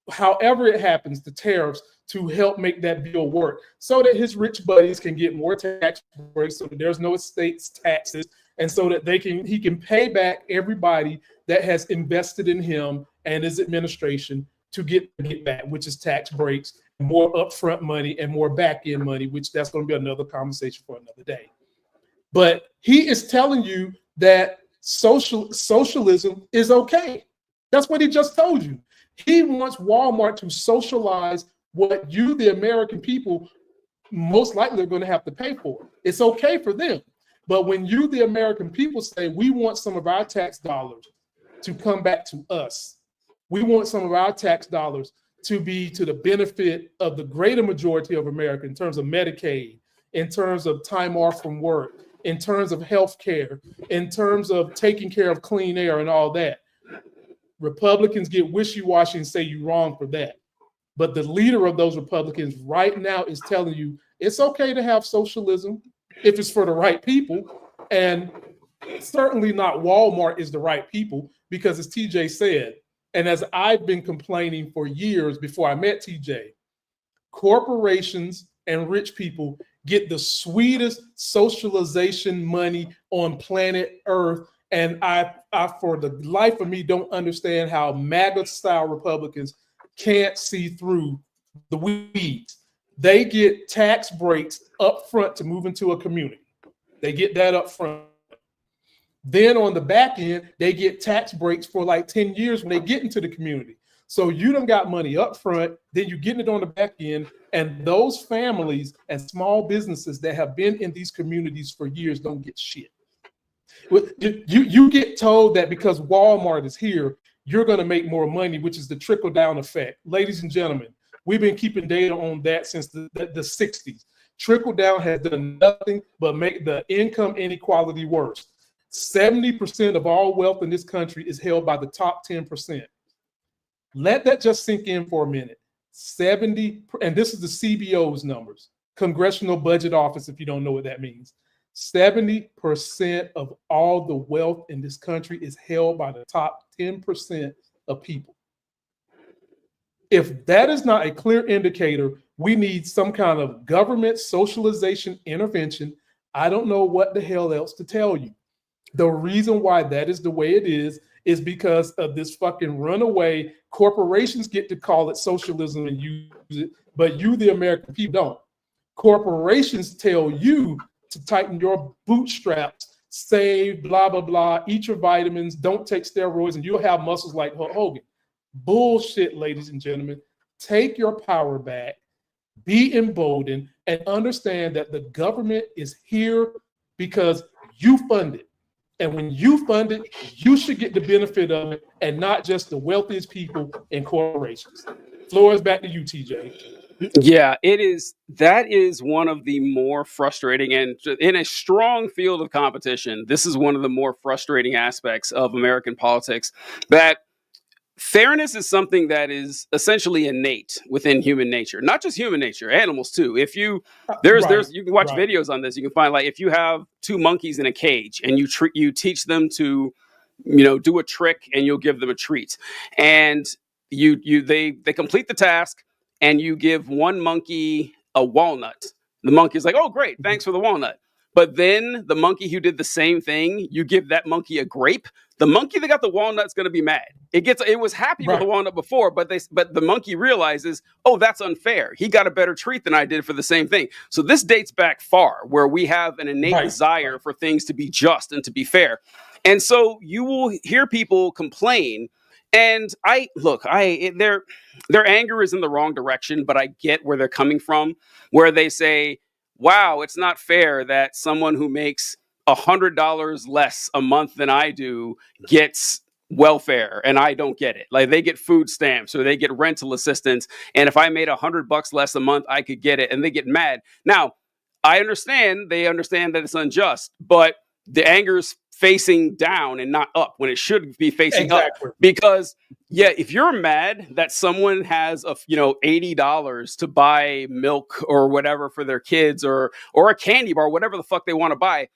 however it happens, the tariffs to help make that bill work, so that his rich buddies can get more tax breaks, so that there's no estates taxes, and so that he can pay back everybody that has invested in him and his administration to get back, which is tax breaks, more upfront money, and more back-end money, which that's going to be another conversation for another day. But he is telling you that socialism is okay. That's what he just told you. He wants Walmart to socialize what you, the American people, most likely are going to have to pay for. It's okay for them. But when you, the American people, say we want some of our tax dollars to come back to us, we want some of our tax dollars to be to the benefit of the greater majority of America in terms of Medicaid, in terms of time off from work, in terms of health care, in terms of taking care of clean air and all that. Republicans get wishy-washy and say you're wrong for that. But the leader of those Republicans right now is telling you it's okay to have socialism if it's for the right people. And certainly not Walmart is the right people, because as TJ said, and as I've been complaining for years before I met TJ, corporations and rich people get the sweetest socialization money on planet Earth. And I for the life of me, don't understand how MAGA-style Republicans can't see through the weeds. They get tax breaks up front to move into a community. They get that up front. Then on the back end, they get tax breaks for like 10 years when they get into the community. So you done got money up front, then you're getting it on the back end, and those families and small businesses that have been in these communities for years don't get shit. You get told that because Walmart is here, you're going to make more money, which is the trickle-down effect. Ladies and gentlemen, we've been keeping data on that since the 60s. Trickle-down has done nothing but make the income inequality worse. 70% of all wealth in this country is held by the top 10%. Let that just sink in for a minute. 70, and this is the CBO's numbers, Congressional Budget Office, if you don't know what that means. 70% of all the wealth in this country is held by the top 10% of people. If that is not a clear indicator, we need some kind of government socialization intervention. I don't know what the hell else to tell you. The reason why that is the way it is because of this fucking runaway. Corporations get to call it socialism and use it, but you, the American people, don't. Corporations tell you to tighten your bootstraps, save, blah, blah, blah, eat your vitamins, don't take steroids, and you'll have muscles like Hulk Hogan. Bullshit, ladies and gentlemen. Take your power back, be emboldened, and understand that the government is here because you fund it. And when you fund it, you should get the benefit of it, and not just the wealthiest people and corporations. Floor is back to you, TJ. Yeah, it is. That is one of the more frustrating, and in a strong field of competition, this is one of the more frustrating aspects of American politics, that fairness is something that is essentially innate within human nature, not just human nature, animals too. If you there's you can watch videos on this. You can find, like, if you have two monkeys in a cage and you teach them to, do a trick, and you'll give them a treat, and they complete the task, and you give one monkey a walnut. The monkey's like, "Oh, great, thanks for the walnut." But then the monkey who did the same thing, you give that monkey a grape. The monkey that got the walnut's going to be mad. It was happy with the walnut before, but the monkey realizes, oh, that's unfair. He got a better treat than I did for the same thing. So this dates back far, where we have an innate desire for things to be just and to be fair. And so you will hear people complain. And their anger is in the wrong direction, but I get where they're coming from, where they say, wow, it's not fair that someone who makes $100 less a month than I do gets welfare and I don't get it. Like, they get food stamps or they get rental assistance. And if I made $100 less a month, I could get it. And they get mad. Now, they understand that it's unjust, but the anger's facing down and not up when it should be facing up. Because if you're mad that someone has $80 to buy milk or whatever for their kids, or a candy bar, whatever the fuck they want to buy,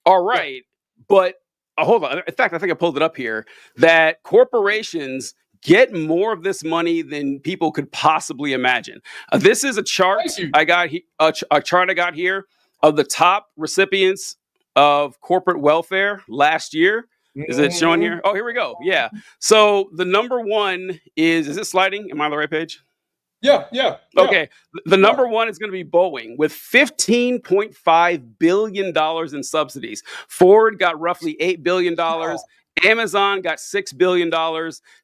all right. But hold on. In fact, I think I pulled it up here, that corporations get more of this money than people could possibly imagine. This is a chart I got here of the top recipients of corporate welfare last year. Is it showing here? Oh, here we go. Yeah. So the number one is it sliding? Am I on the right page? Yeah. Okay. The number one is going to be Boeing with $15.5 billion in subsidies. Ford got roughly $8 billion. Amazon got $6 billion.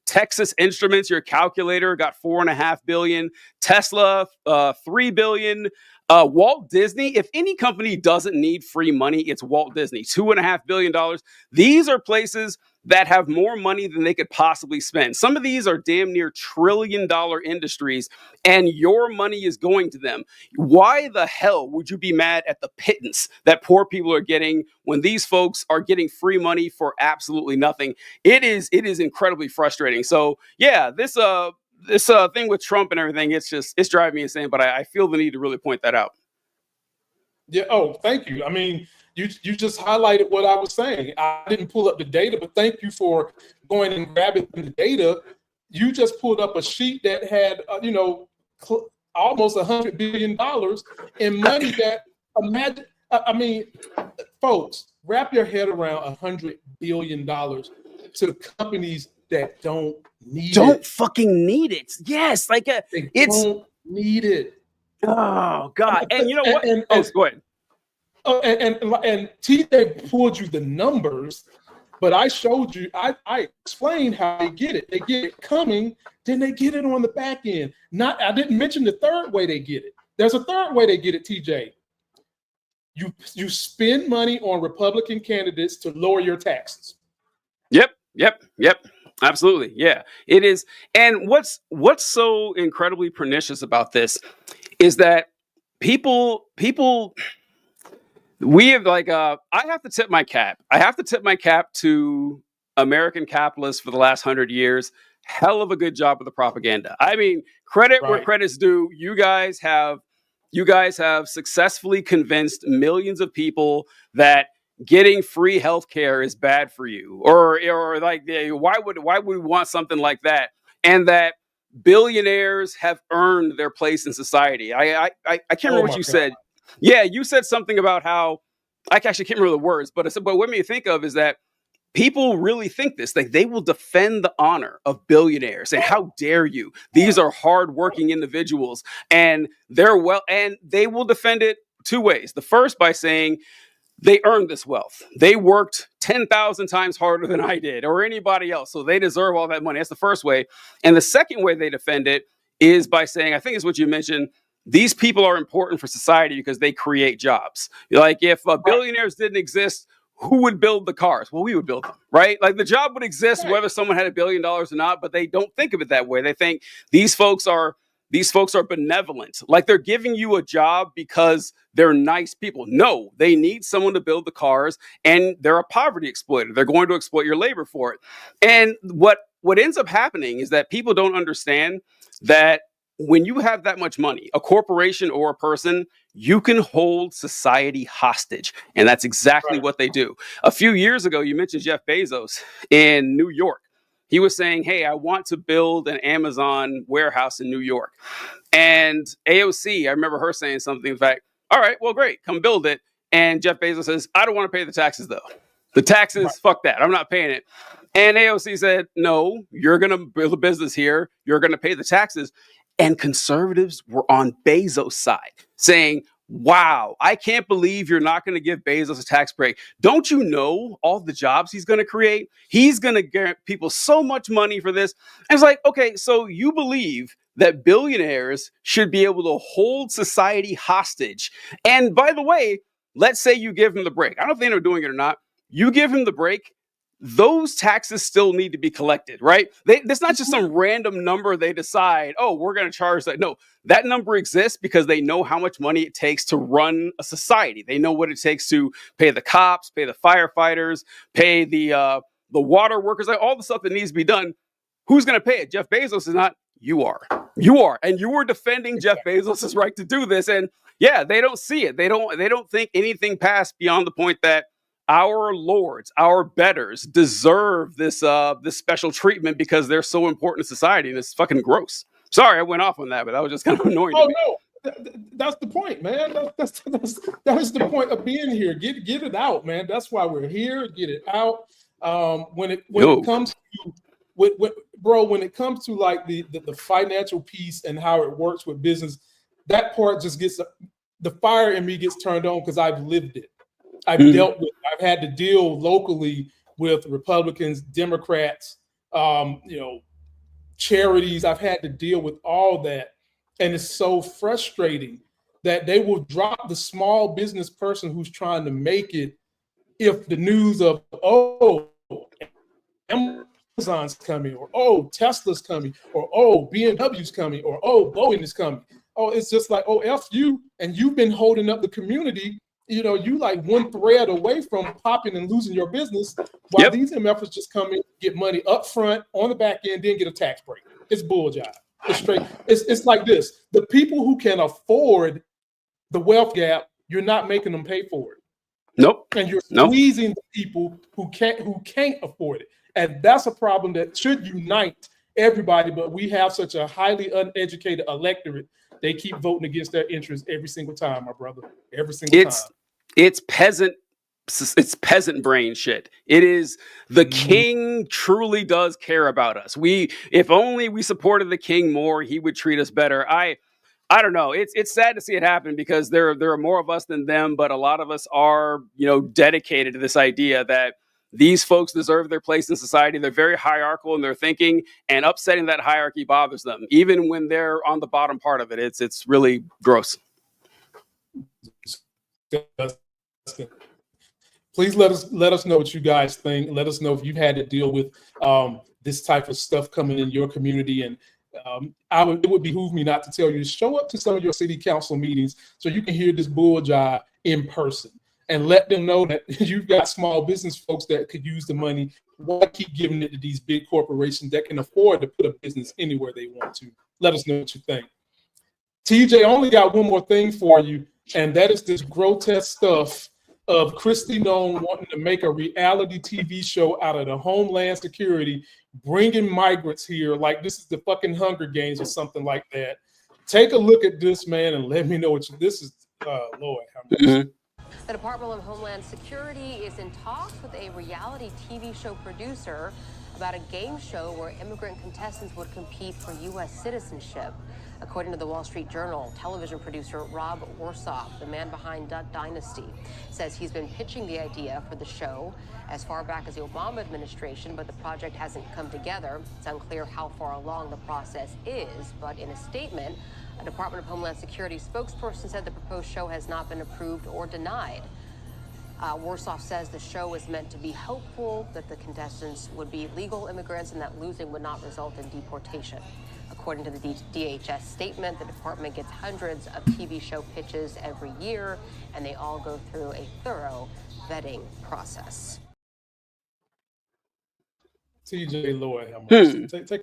Texas Instruments, your calculator, got $4.5 billion. Tesla, $3 billion. Walt Disney, if any company doesn't need free money, it's Walt Disney, $2.5 billion. These are places that have more money than they could possibly spend. Some of these are damn near $1 trillion industries, and your money is going to them. Why the hell would you be mad at the pittance that poor people are getting when these folks are getting free money for absolutely nothing? It is incredibly frustrating. So yeah, this thing with Trump and everything, it's driving me insane, but I feel the need to really point that out. Yeah. Oh, thank you. I mean, you just highlighted what I was saying. I didn't pull up the data, but thank you for going and grabbing the data. You just pulled up a sheet that had, almost $100 billion in money that, imagine, I mean, folks, wrap your head around $100 billion to companies that don't fucking need it. Yes. Don't need it. Oh God. And you know what? Go ahead. And TJ pulled you the numbers, but I showed you, I explained how they get it. They get it coming, then they get it on the back end. I didn't mention the third way they get it. There's a third way they get it, TJ. You spend money on Republican candidates to lower your taxes. Yep. Absolutely. Yeah, it is. And what's so incredibly pernicious about this is that people we have I have to tip my cap. I have to tip my cap to American capitalists for the last 100 years. Hell of a good job with the propaganda. I mean, credit where credit's due. You guys have successfully convinced millions of people that getting free healthcare is bad for you, or why would we want something like that? And that billionaires have earned their place in society. I can't remember what you said. Yeah, you said something about how I actually can't remember the words, but what made me think of is that people really think this. Like, they will defend the honor of billionaires, and how dare you? These are hardworking individuals, and they will defend it two ways. The first, by saying they earned this wealth. They worked 10,000 times harder than I did or anybody else, so they deserve all that money. That's the first way. And the second way they defend it is by saying, I think it's what you mentioned, these people are important for society because they create jobs. Like, if billionaires didn't exist, who would build the cars? Well, we would build them, right? Like, the job would exist whether someone had $1 billion or not, but they don't think of it that way. They think these folks are benevolent. Like, they're giving you a job because they're nice people. No, they need someone to build the cars, and they're a poverty exploiter. They're going to exploit your labor for it. And what what ends up happening is that people don't understand that when you have that much money, a corporation or a person, you can hold society hostage. And that's exactly what they do. A few years ago, you mentioned Jeff Bezos in New York. He was saying, hey, I want to build an Amazon warehouse in New York. And AOC, I remember her saying something, in fact, all right, well, great, come build it. And Jeff Bezos says, I don't want to pay the taxes, though. The taxes, fuck that. I'm not paying it. And AOC said, no, you're going to build a business here. You're going to pay the taxes. And conservatives were on Bezos' side saying, wow, I can't believe you're not going to give Bezos a tax break. Don't you know all the jobs he's going to create? He's going to get people so much money for this. And it's like, okay, so you believe that billionaires should be able to hold society hostage. And by the way, let's say you give him the break. I don't know if they end up doing it or not. You give him the break. Those taxes still need to be collected, right? That's not just some random number they decide, oh, we're going to charge that. No, that number exists because they know how much money it takes to run a society. They know what it takes to pay the cops, pay the firefighters, pay the water workers, like all the stuff that needs to be done. Who's going to pay it? Jeff Bezos is not. You are. You are. And you were defending Jeff Bezos' right to do this. And yeah, they don't see it. They don't think anything past beyond the point that our lords, our betters deserve this special treatment because they're so important to society, and it's fucking gross. Sorry, I went off on that, but that was just kind of annoying to me. No, that's the point, man. That is the point of being here. Get it out, man. That's why we're here. Get it out. When it comes to when it comes to like the financial piece and how it works with business, that part just gets the fire in me gets turned on because I've lived it. I've had to deal locally with Republicans, Democrats, charities. I've had to deal with all that. And it's so frustrating that they will drop the small business person who's trying to make it if the news of, oh, Amazon's coming, or oh, Tesla's coming, or oh, BMW's coming, or oh, Boeing is coming. Oh, it's just like, oh, F you, and you've been holding up the community. You know, you like one thread away from popping and losing your business, while these MFers just come in, get money up front, on the back end, then get a tax break. It's bull job. It's straight. It's like this. The people who can afford the wealth gap, you're not making them pay for it. Nope. And you're squeezing the people who can't afford it. And that's a problem that should unite everybody, but we have such a highly uneducated electorate. They keep voting against their interests every single time, my brother. Every single time. It's peasant brain shit. It is the king truly does care about us. If only we supported the king more, he would treat us better. I don't know. It's sad to see it happen because there are more of us than them, but a lot of us are, dedicated to this idea that these folks deserve their place in society. They're very hierarchical in their thinking, and upsetting that hierarchy bothers them, even when they're on the bottom part of it. It's really gross. Please let us know what you guys think. Let us know if you've had to deal with this type of stuff coming in your community. And it would behoove me not to tell you to show up to some of your city council meetings so you can hear this bull jive in person and let them know that you've got small business folks that could use the money. Why keep giving it to these big corporations that can afford to put a business anywhere they want to? Let us know what you think. TJ, I only got one more thing for you, and that is this grotesque stuff of Kristi Noem wanting to make a reality TV show out of the Homeland Security, bringing migrants here like this is the fucking Hunger Games or something like that. Take a look at this, man, and let me know what this is. Lord, how much. The Department of Homeland Security is in talks with a reality TV show producer about a game show where immigrant contestants would compete for U.S. citizenship. According to the Wall Street Journal, television producer Rob Warsaw, the man behind Duck Dynasty, says he's been pitching the idea for the show as far back as the Obama administration, but the project hasn't come together. It's unclear how far along the process is, but in a statement, a Department of Homeland Security spokesperson said the proposed show has not been approved or denied. Warsaw says the show is meant to be hopeful that the contestants would be legal immigrants and that losing would not result in deportation. According to the DHS statement, the department gets hundreds of TV show pitches every year, and they all go through a thorough vetting process. TJ, Lord have mercy. Take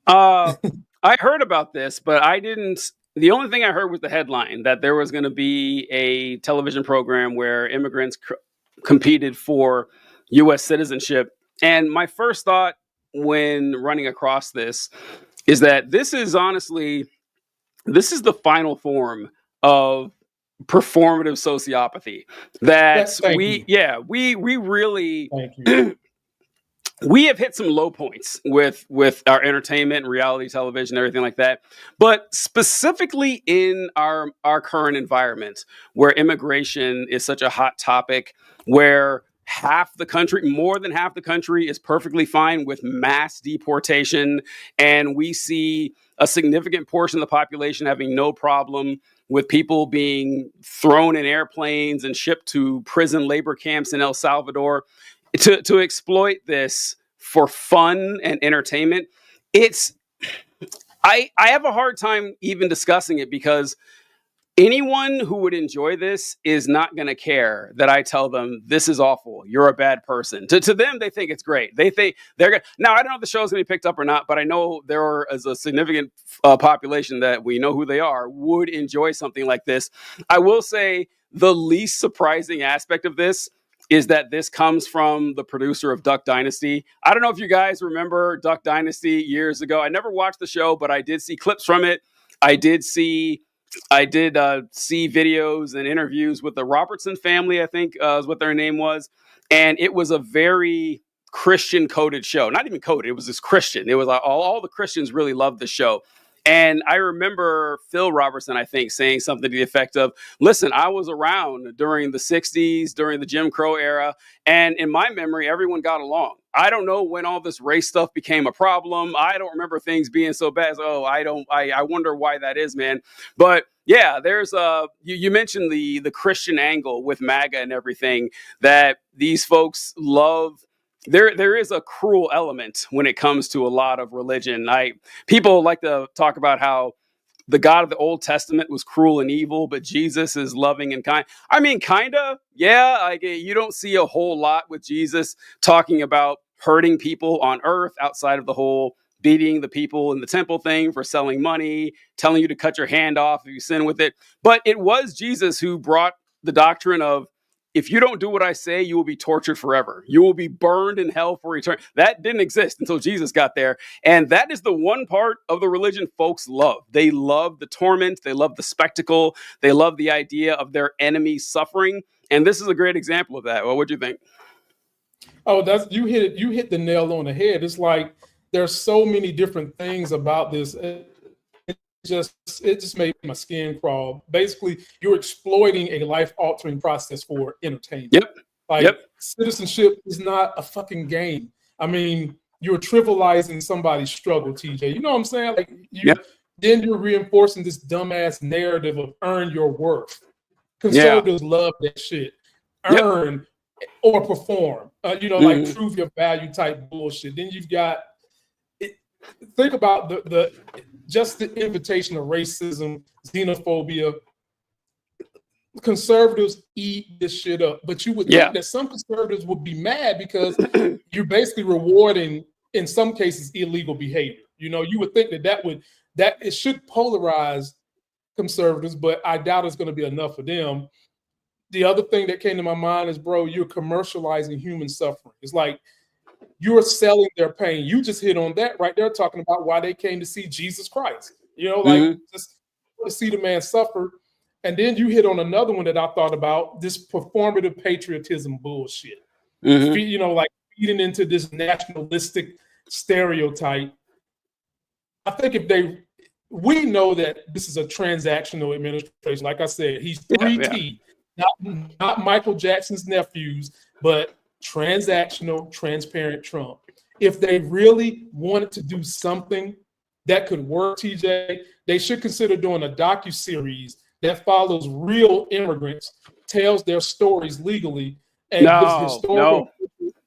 I heard about this, but I didn't. The only thing I heard was the headline that there was going to be a television program where immigrants competed for U.S. citizenship. And my first thought when running across this is that this is the final form of performative sociopathy. That we really. Thank you. We have hit some low points with our entertainment and reality television, everything like that. But specifically in our current environment, where immigration is such a hot topic, where more than half the country is perfectly fine with mass deportation, and we see a significant portion of the population having no problem with people being thrown in airplanes and shipped to prison labor camps in El Salvador. To exploit this for fun and entertainment, I have a hard time even discussing it, because anyone who would enjoy this is not going to care that I tell them this is awful, you're a bad person. To them, they think it's great. They think they're going to. Now, I don't know if the show's going to be picked up or not, but I know there is a significant population that we know who they are would enjoy something like this. I will say the least surprising aspect of this is that this comes from the producer of Duck Dynasty. I don't know if you guys remember Duck Dynasty years ago. I never watched the show, but I did see clips from it. I did see videos and interviews with the Robertson family, I think is what their name was. And it was a very Christian coded show. Not even coded, it was just Christian. It was like all the Christians really loved the show. And I remember Phil Robertson, I think, saying something to the effect of, listen, I was around during the 60s, during the Jim Crow era, and in my memory, everyone got along. I don't know when all this race stuff became a problem. I don't remember things being so bad. I wonder why that is, man. But yeah, there's you mentioned the Christian angle with MAGA and everything that these folks love. There is a cruel element when it comes to a lot of religion. People like to talk about how the God of the Old Testament was cruel and evil, but Jesus is loving and kind. I mean, kind of, yeah. Like, you don't see a whole lot with Jesus talking about hurting people on earth outside of the whole beating the people in the temple thing for selling money, telling you to cut your hand off if you sin with it. But it was Jesus who brought the doctrine of, if you don't do what I say, you will be tortured forever. You will be burned in hell for eternity. That didn't exist until Jesus got there. And that is the one part of the religion folks love. They love the torment. They love the spectacle. They love the idea of their enemies suffering. And this is a great example of that. Well, what'd you think? Oh, you hit the nail on the head. It's like there's so many different things about this. It just made my skin crawl. Basically, you're exploiting a life-altering process for entertainment. Citizenship is not a fucking game. I mean, you're trivializing somebody's struggle, TJ. You know what I'm saying? Then you're reinforcing this dumbass narrative of earn your worth. Conservatives love that shit. Earn or perform. Like prove your value type bullshit. Then you've got think about the invitation of racism, xenophobia. Conservatives eat this shit up, but you would think that some conservatives would be mad because you're basically rewarding, in some cases, illegal behavior. You would think that it should polarize conservatives, but I doubt it's going to be enough for them. The other thing that came to my mind is, bro, you're commercializing human suffering. It's like you're selling their pain. You just hit on that right there, talking about why they came to see Jesus Christ. Just to see the man suffer. And then you hit on another one that I thought about, this performative patriotism bullshit. Like feeding into this nationalistic stereotype. I think we know that this is a transactional administration. Like I said, he's 3T, not Michael Jackson's nephews, but transactional, transparent Trump. If they really wanted to do something that could work, TJ, they should consider doing a docuseries that follows real immigrants, tells their stories legally, and gives historical.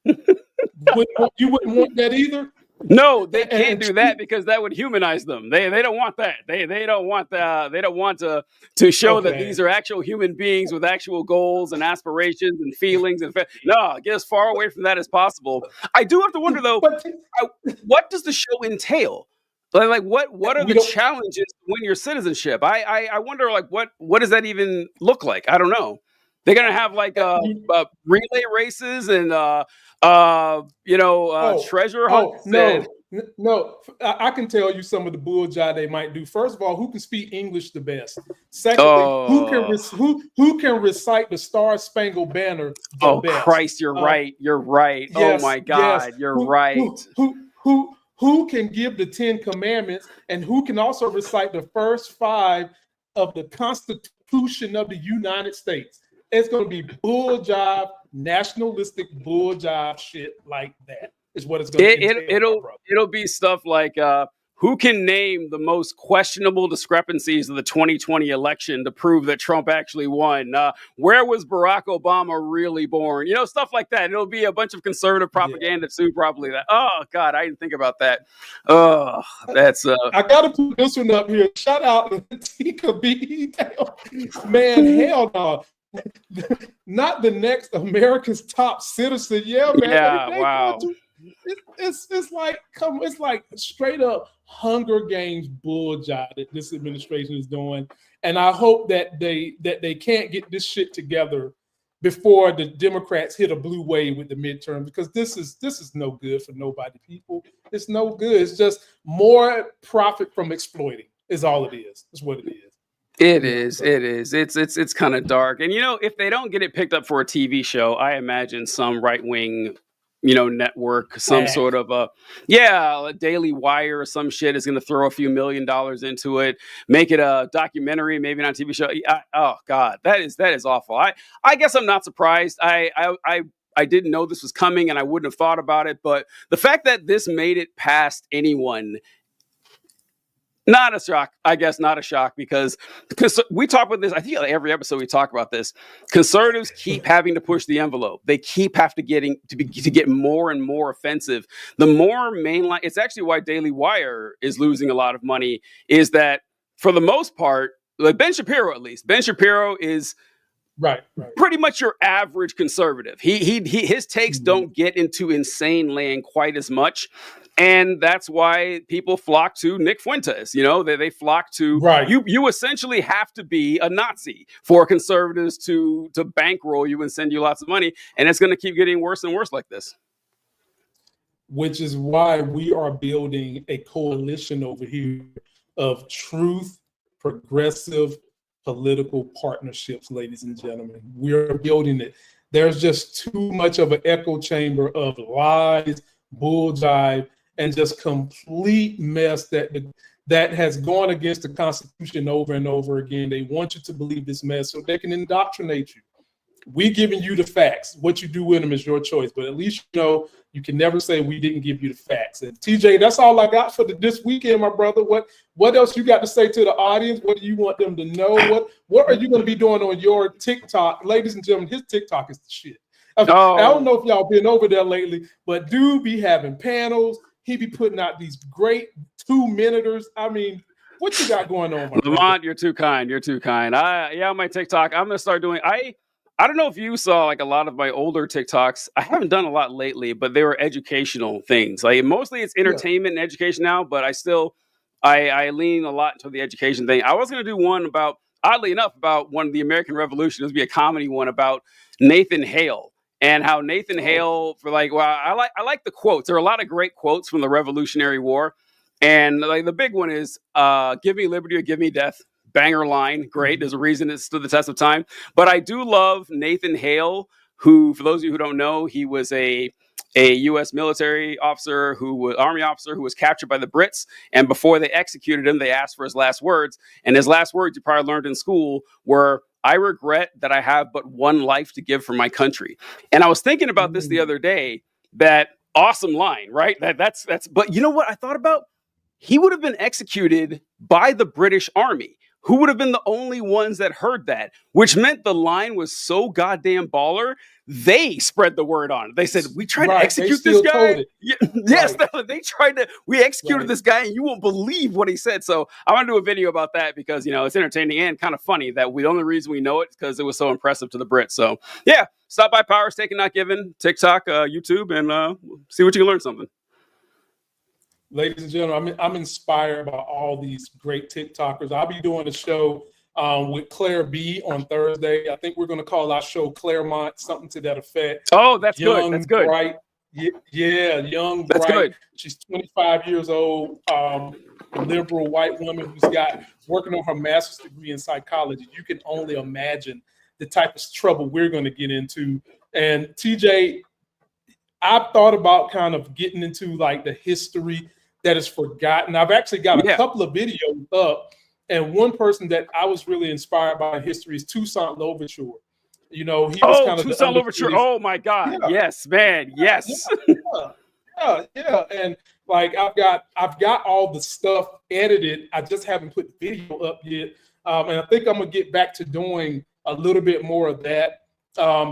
You wouldn't want that either? No, they can't do that because that would humanize them. They don't want that. They don't want they don't want to show that these are actual human beings with actual goals and aspirations and feelings and no, get as far away from that as possible. I do have to wonder though, what does the show entail? Like what are the challenges to win your citizenship? I wonder like what does that even look like? I don't know. They're gonna have like relay races and treasure hunts. No, I can tell you some of the bull jive they might do. First of all, who can speak English the best? Secondly, who can recite the Star Spangled Banner the best? Christ, you're right. You're right. Yes, oh my God, you're right. Who can give the 10 Commandments, and who can also recite the first 5 of the Constitution of the United States? It's going to be bull jive, nationalistic bull jive shit like that is what it's going to be. It'll be stuff like who can name the most questionable discrepancies of the 2020 election to prove that Trump actually won? Where was Barack Obama really born? Stuff like that. It'll be a bunch of conservative propaganda too, probably. That. Oh God, I didn't think about that. Oh, that's. I gotta put this one up here. Shout out to Tika B. Man, hell no. Not the next America's top citizen. Yeah, man. Yeah, wow. It's like straight up Hunger Games bull jive that this administration is doing, and I hope that they can't get this shit together before the Democrats hit a blue wave with the midterm, because this is no good for nobody. People, it's no good. It's just more profit from exploiting. Is all it is. That's what it is. It is. It's kind of dark. And if they don't get it picked up for a TV show, I imagine some right-wing, network, some sort of a Daily Wire or some shit is going to throw a few $1 million into it, make it a documentary, maybe not a TV show. Oh God, that is awful. I guess I'm not surprised. I didn't know this was coming and I wouldn't have thought about it, but the fact that this made it past anyone, not a shock, I guess. Not a shock because we talk about this. I think every episode we talk about this. Conservatives keep having to push the envelope. They keep having to get more and more offensive. The more mainline. It's actually why Daily Wire is losing a lot of money. Is that for the most part, like Ben Shapiro at least. Ben Shapiro is right. Pretty much your average conservative. His takes don't get into insane land quite as much. And that's why people flock to Nick Fuentes. They flock to you essentially have to be a Nazi for conservatives to bankroll you and send you lots of money. And it's going to keep getting worse and worse like this. Which is why we are building a coalition over here of truth, progressive political partnerships, ladies and gentlemen. We are building it. There's just too much of an echo chamber of lies, bull jive, and just complete mess that has gone against the Constitution over and over again. They want you to believe this mess so they can indoctrinate you. We giving you the facts. What you do with them is your choice, but at least you can never say we didn't give you the facts. And TJ, that's all I got for this weekend, my brother. What else you got to say to the audience? What do you want them to know? What are you going to be doing on your TikTok? Ladies and gentlemen, his TikTok is the shit. I don't know if y'all been over there lately, but dude be having panels. He be putting out these great 2-minuters. I mean, what you got going on, Lamont? You're too kind. On my TikTok, I'm gonna start doing. I don't know if you saw like a lot of my older TikToks. I haven't done a lot lately, but they were educational things. Like mostly it's entertainment and education now, but I lean a lot into the education thing. I was gonna do one about, oddly enough, about one of the American Revolution. This would be a comedy one about Nathan Hale. And how Nathan Hale, I like the quotes. There are a lot of great quotes from the Revolutionary War. And like the big one is, give me liberty or give me death. Banger line. Great. There's a reason it stood the test of time. But I do love Nathan Hale, who, for those of you who don't know, he was a U.S. military officer, army officer who was captured by the Brits. And before they executed him, they asked for his last words. And his last words, you probably learned in school, were, I regret that I have but one life to give for my country. And I was thinking about this the other day, that awesome line, right? But you know what I thought about? He would have been executed by the British Army, who would have been the only ones that heard that, which meant the line was so goddamn baller. They spread the word on it. They said, we tried to execute this guy. Yeah, yes, they tried to, we executed this guy and you won't believe what he said. So I want to do a video about that because, you know, it's entertaining and kind of funny that the only reason we know it is because it was so impressive to the Brits. So yeah, stop by Powers Taken Not Given, TikTok, YouTube, and see what you can learn something. Ladies and gentlemen, I'm inspired by all these great TikTokers. I'll be doing a show with Claire B on Thursday. I think we're going to call our show Claremont, something to that effect. Oh, that's young, good. That's good. Bright. Yeah, young, that's bright. Good. She's 25 years old, liberal white woman who's got working on her master's degree in psychology. You can only imagine the type of trouble we're going to get into. And TJ, I've thought about kind of getting into like the history that is forgotten. I've actually got a couple of videos up, and one person that I was really inspired by in history is Toussaint Louverture. You know, he was kind of Toussaint Louverture. Oh my God! Yeah. Yes, man. Yes. Yeah. And like I've got all the stuff edited. I just haven't put the video up yet, and I think I'm gonna get back to doing a little bit more of that.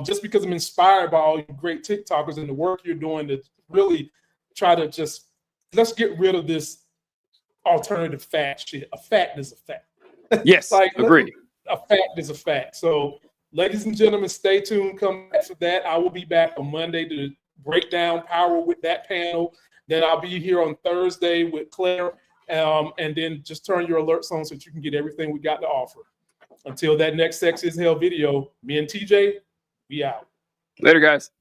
Just because I'm inspired by all you great TikTokers and the work you're doing to really try to just let's get rid of this alternative fact shit. A fact is a fact. Yes, agree. A fact is a fact. So, ladies and gentlemen, stay tuned. Come back for that. I will be back on Monday to break down power with that panel. Then I'll be here on Thursday with Claire. And then just turn your alerts on so that you can get everything we got to offer. Until that next Sex is Hell video, me and TJ, we out. Later, guys.